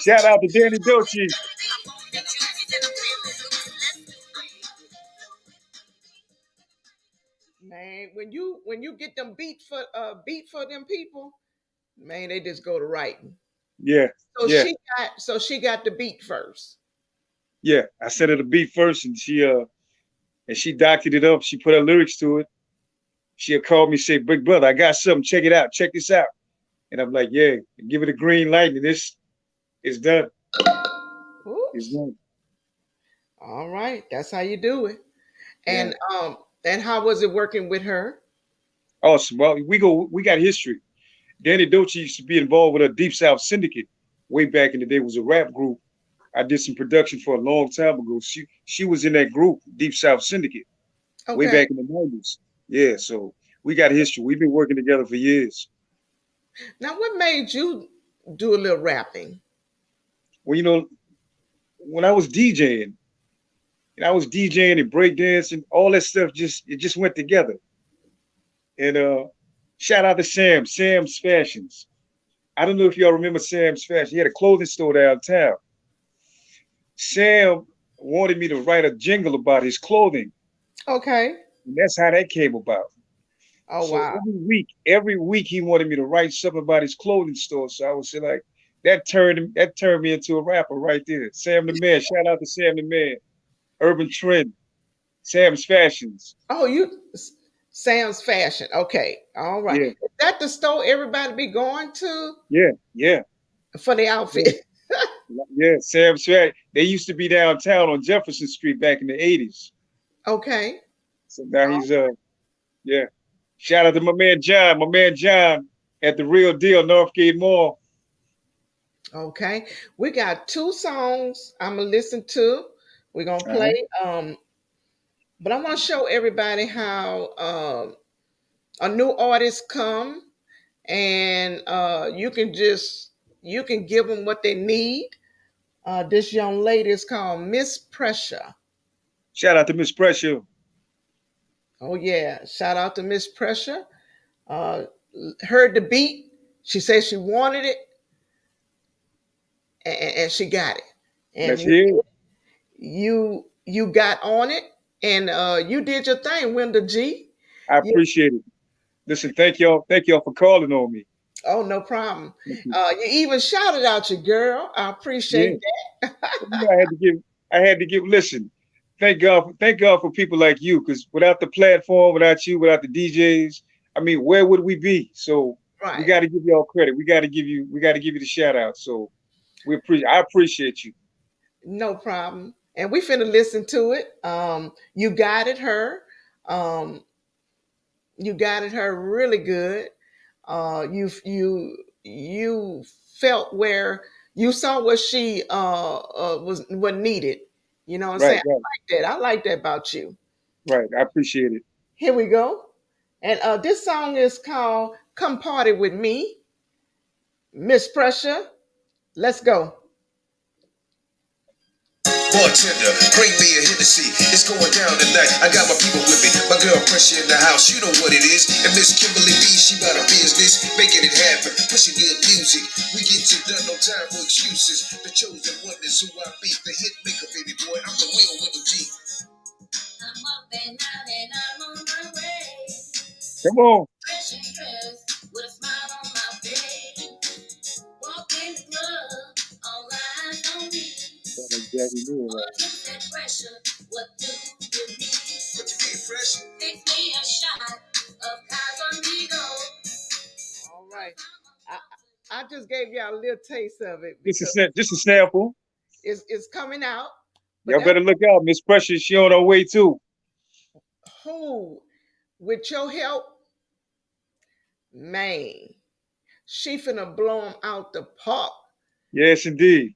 Shout out to Danny Dolce. Man, when you get them beat for them people, man, they just go to writing. Yeah, So yeah, she got the beat first. yeah. I sent her the beat first, and she doctored it up. She put her lyrics to it. She'll call me, say, "Big brother, I got something. Check it out. Check this out." And I'm like, "Yeah." And give it a green light, and this is done. It's Oops. done. All right, that's how you do it. Yeah. And how was it working with her? Awesome. Well, we got history. Danny Dolce used to be involved with a Deep South Syndicate way back in the day. It was a rap group. I did some production for a long time ago. She was in that group, Deep South Syndicate, way Okay. back in the 90s. Yeah, so we got history. We've been working together for years. Now, what made you do a little rapping? Well, when I was DJing, and I was DJing and breakdancing, all that stuff just went together. And shout out to Sam's Fashions. I don't know if y'all remember Sam's Fashion. He had a clothing store downtown. Sam wanted me to write a jingle about his clothing. Okay. And that's how that came about. Oh So wow. every week he wanted me to write something about his clothing store. So I was like, that turned me into a rapper right there. Sam the Man. Shout out to Sam the Man. Urban Trend. Sam's Fashions. Oh, Sam's Fashion. Okay. All right. Yeah, Is that the store everybody be going to yeah, yeah, for the yeah. outfit? Yeah, Sam's Fashion. They used to be downtown on Jefferson Street back in the 80s. Okay. So now he's yeah. Shout out to my man John at the Real Deal, Northgate Mall. Okay. We got two songs I'm gonna listen to. We're gonna Uh-huh. play. But I want to show everybody how a new artist come and you can give them what they need. This young lady is called Miss Pressure. Shout out to Miss Pressure. Oh yeah, shout out to Miss Pressure. Uh, Heard the beat. She said she wanted it, and she got it. Let's And hear it. you got on it, and you did your thing, Wendell G. I You, appreciate it. Listen, thank y'all for calling on me. oh, no problem. Thank you. You even shouted out your girl. I Yeah, appreciate that. well, I had to give. Listen, thank God for people like you, because without the platform, without you, without the DJs, I mean, where would we be? So we Right. got to give y'all credit. We got to give you the shout out. So I appreciate you. No problem. And we finna listen to it. You guided her. Um, you guided her really good. You felt where you saw what she was what needed. You know what I'm Right, saying? right, I like that about you. right. I appreciate it. Here we go. And this song is called "Come Party with Me." Miss Pressure. Let's go. Bartender, bring me a Hennessy. It's going down tonight. I got my people with me. My girl Pressure in the house. You know what it is. And Miss Kimberly B, she got a business. Making it happen. Pushing good music. We get it done. No time for excuses. The chosen one is who I be. The hit maker, baby boy. I'm the real Wendell G. I'm up and out and I'm on my way. Come on. Fresh and dressed with a smile on my face. Walk in the club, all eyes Jackie knew it right. What do you need? What you need, fresh? Fix me a shot of Casamigo. All right. I just gave y'all a little taste of it Just a because just a sample. it's coming out. But Y'all that better look out. Miss Precious, she on her way too. who, with your help, man, she finna blow them out the park. Yes, indeed.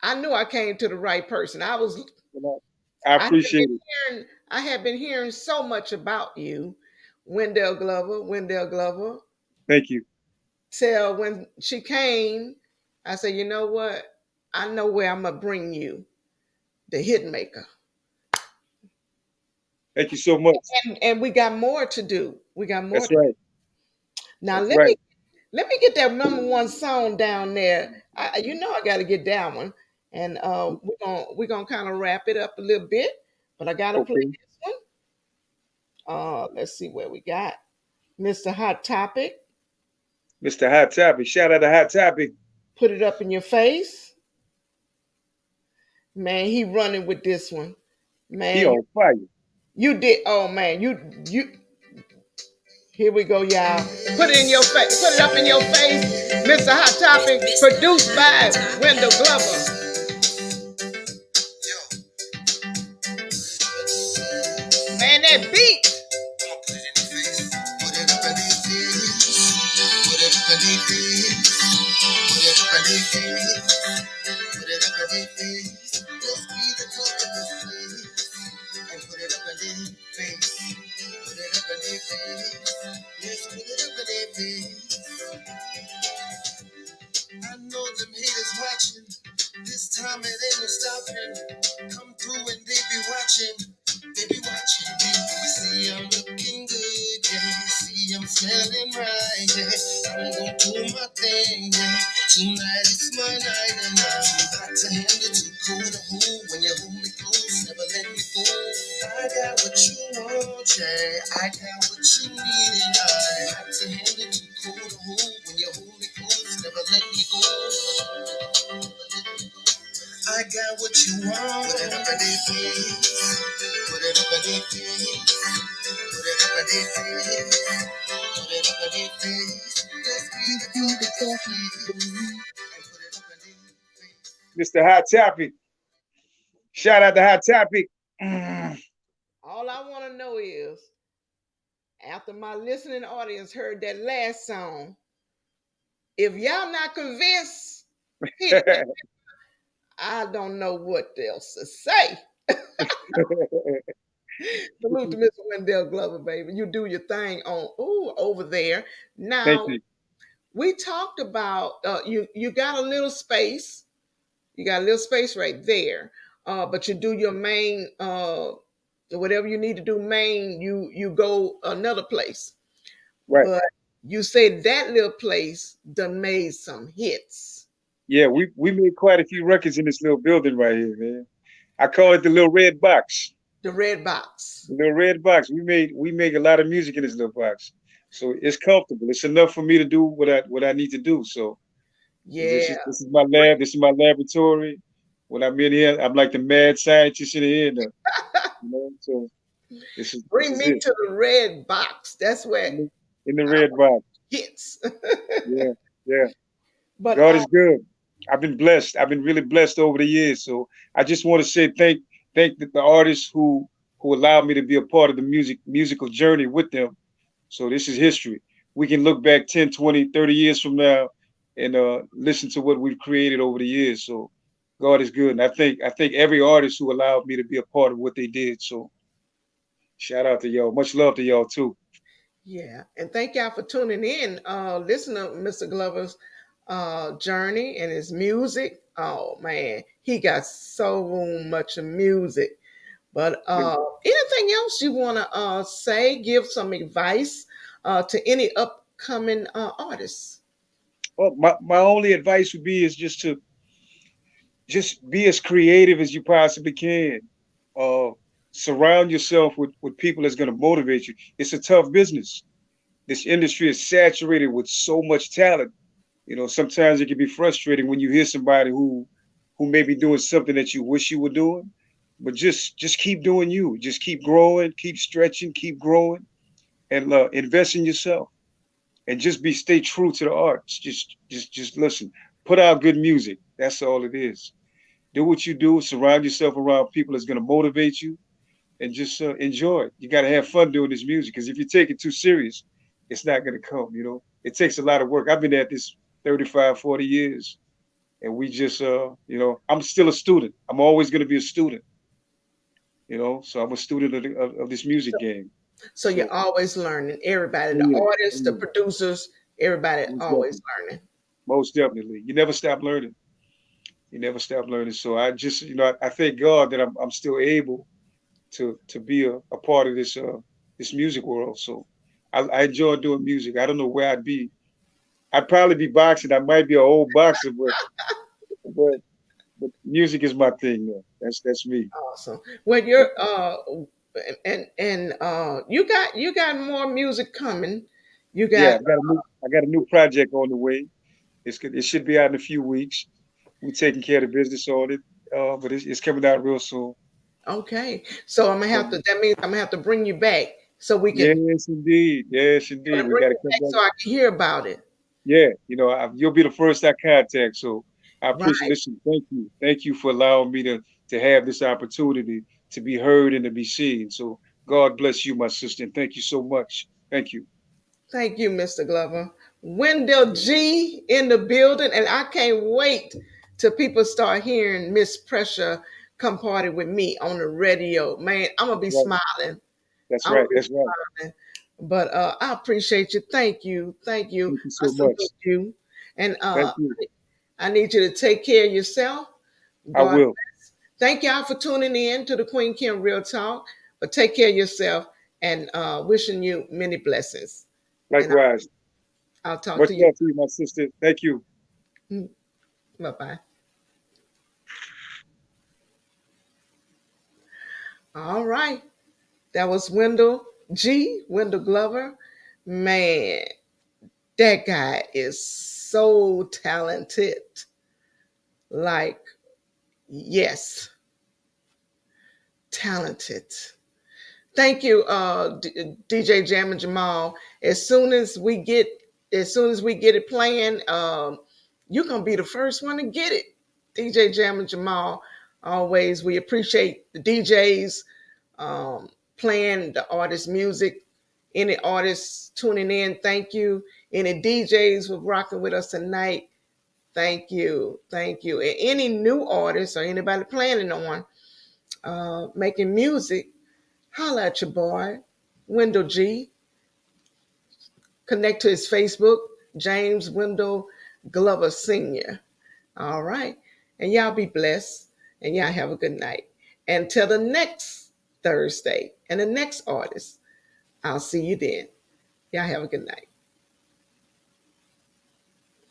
I knew I came to the right person. You know, I I had appreciate been it. I had been hearing so much about you, Wendell Glover. Wendell Glover. Thank you. Till when she came, I said, you know what? I know where I'm gonna bring you, the hit maker. Thank you so much. And we got more to do. We got more That's to do. right. Now That's right. let me get that number one song down there. You know I got to get that one, and we're gonna kind of wrap it up a little bit. But I gotta play Okay. this one. Let's see where we got Mr. Hot Topic. Mr. Hot Topic. Shout out to Hot Topic. Put it up in your face, man. He running with this one, He man. on fire. You did. Oh man, you. Here we go, y'all. Put it in your face. Put it up in your face, Mr. Hot Topic. Produced by Wendell Glover. Man, that beat. Put it in the face. Put it up in their face. Put it up in their face. Put it up in their face. Put it up in their face. Let's be the talk of this place. And put it up in their face. Put it up in their face. Let's put it up in their face. I know them haters watching. This time it ain't no stopping. Come through and they be watching. They be watching me. See I'm looking good, yeah. See I'm smelling right, yeah. I'm gonna do my thing, yeah. Tonight is my night and I'm about to handle too cool to hold. When you hold me close, never let me go. I got what you want, yeah. I got what you need and I got to handle too cool to hold. When you hold me close, never let me go. I got what you want. Put it up in their face. Put it up in their face. Put it up in their face. Put it up in their face. Let's be the talk of this place. And put it up in their face. Mr. Hot Topic. Shout out to Hot Topic. Mm. All I want to know is, after my listening audience heard that last song, if y'all not convinced, I don't know what else to say. Salute to Mr. Wendell Glover, baby. You do your thing on over there. Thank Now you. we talked about you got a little space. You got a little space right there. But you do your main whatever you need to do main, you go another place. Right. But you say that little place done made some hits. Yeah, we made quite a few records in this little building right here, man. I call it the little red box. The Red Box. The little red box. We make a lot of music in this little box. So it's comfortable. It's enough for me to do what I need to do. So Yeah. this is my lab. This is my laboratory. When I'm in here, I'm like the mad scientist in here. You know, so this Bring is me it. to the Red Box. That's where In the red box. hits. Yeah, yeah. But God is good. I've been blessed. I've been really blessed over the years. So I just want to say thank the artists who allowed me to be a part of the musical journey with them. So this is history. We can look back 10, 20, 30 years from now and listen to what we've created over the years. So God is good. And I think every artist who allowed me to be a part of what they did. So shout out to y'all. Much love to y'all too. yeah, and thank y'all for tuning in. Listen to Mr. Glover's journey and his music. Oh man, he got so much music. But anything else you want to say? Give some advice to any upcoming artists. Well, my only advice would be is just be as creative as you possibly can. Uh, Surround yourself with people that's going to motivate you. It's a tough business. This industry is saturated with so much talent. You know, sometimes it can be frustrating when you hear somebody who who may be doing something that you wish you were doing, but just keep doing you. Just keep growing, keep stretching, keep growing, and invest in yourself. And just be stay true to the arts. Just listen. Put out good music. That's all it is. Do what you do. Surround yourself around people that's going to motivate you, and just enjoy it. You got to have fun doing this music because if you take it too serious, it's not going to come. It takes a lot of work. I've been at this 35, 40 years, and we just, I'm still a student. I'm always going to be a student. So I'm a student of this music game. So you're So, always learning. Everybody, oh the yeah, oh artists, the yeah, producers, everybody most always definitely, learning. most definitely. You never stop learning. You never stop learning. So I just, I thank God that I'm still able to be a part of this music world. So I enjoy doing music. I don't know where I'd be. I'd probably be boxing. I might be an old boxer, but but music is my thing. Man. That's me. Awesome. When you're and you got more music coming. You Yeah, got I got a new project on the way. It should be out in a few weeks. We're taking care of the business on it, but it's coming out real soon. okay. So I'm gonna So, have to. That means I'm gonna have to bring you back so we can. yes, indeed. Yes, I'm indeed. gonna We bring got to you come back back. so I can hear about it. Yeah, you'll be the first I contact. So I appreciate. Right. Listen, thank you for allowing me to have this opportunity to be heard and to be seen. So God bless you, my sister, and thank you so much. Thank you. Thank you, Mr. Glover. Wendell G in the building, and I can't wait till people start hearing Miss Pressure come party with me on the radio. Man, I'm gonna That's be right. smiling. That's I'm gonna right. be That's right. smiling. But I appreciate you. Thank you. Thank you. Thank you I so much. salute you. And Thank you. I need you to take care of yourself. I God will. bless. Thank y'all for tuning in to the Queen Kim Real Talk. But take care of yourself and wishing you many blessings. And Likewise. I'll talk Much to you. love to you, my sister. Thank you. Bye bye. All right. That was Wendell Glover. Man, that guy is so talented. Like, yes, talented. Thank you, DJ Jam and Jamal. As soon as we get it playing, you're gonna be the first one to get it. DJ Jam and Jamal. Always, we appreciate the DJs playing the artist music. Any artists tuning in, thank you. Any DJs for rocking with us tonight, thank you, thank you. And any new artists or anybody planning on making music, holla at your boy, Wendell G. Connect to his Facebook, James Wendell Glover Sr. All right. And y'all be blessed and y'all have a good night. Until the next Thursday and the next artist, I'll see you then. Y'all have a good night.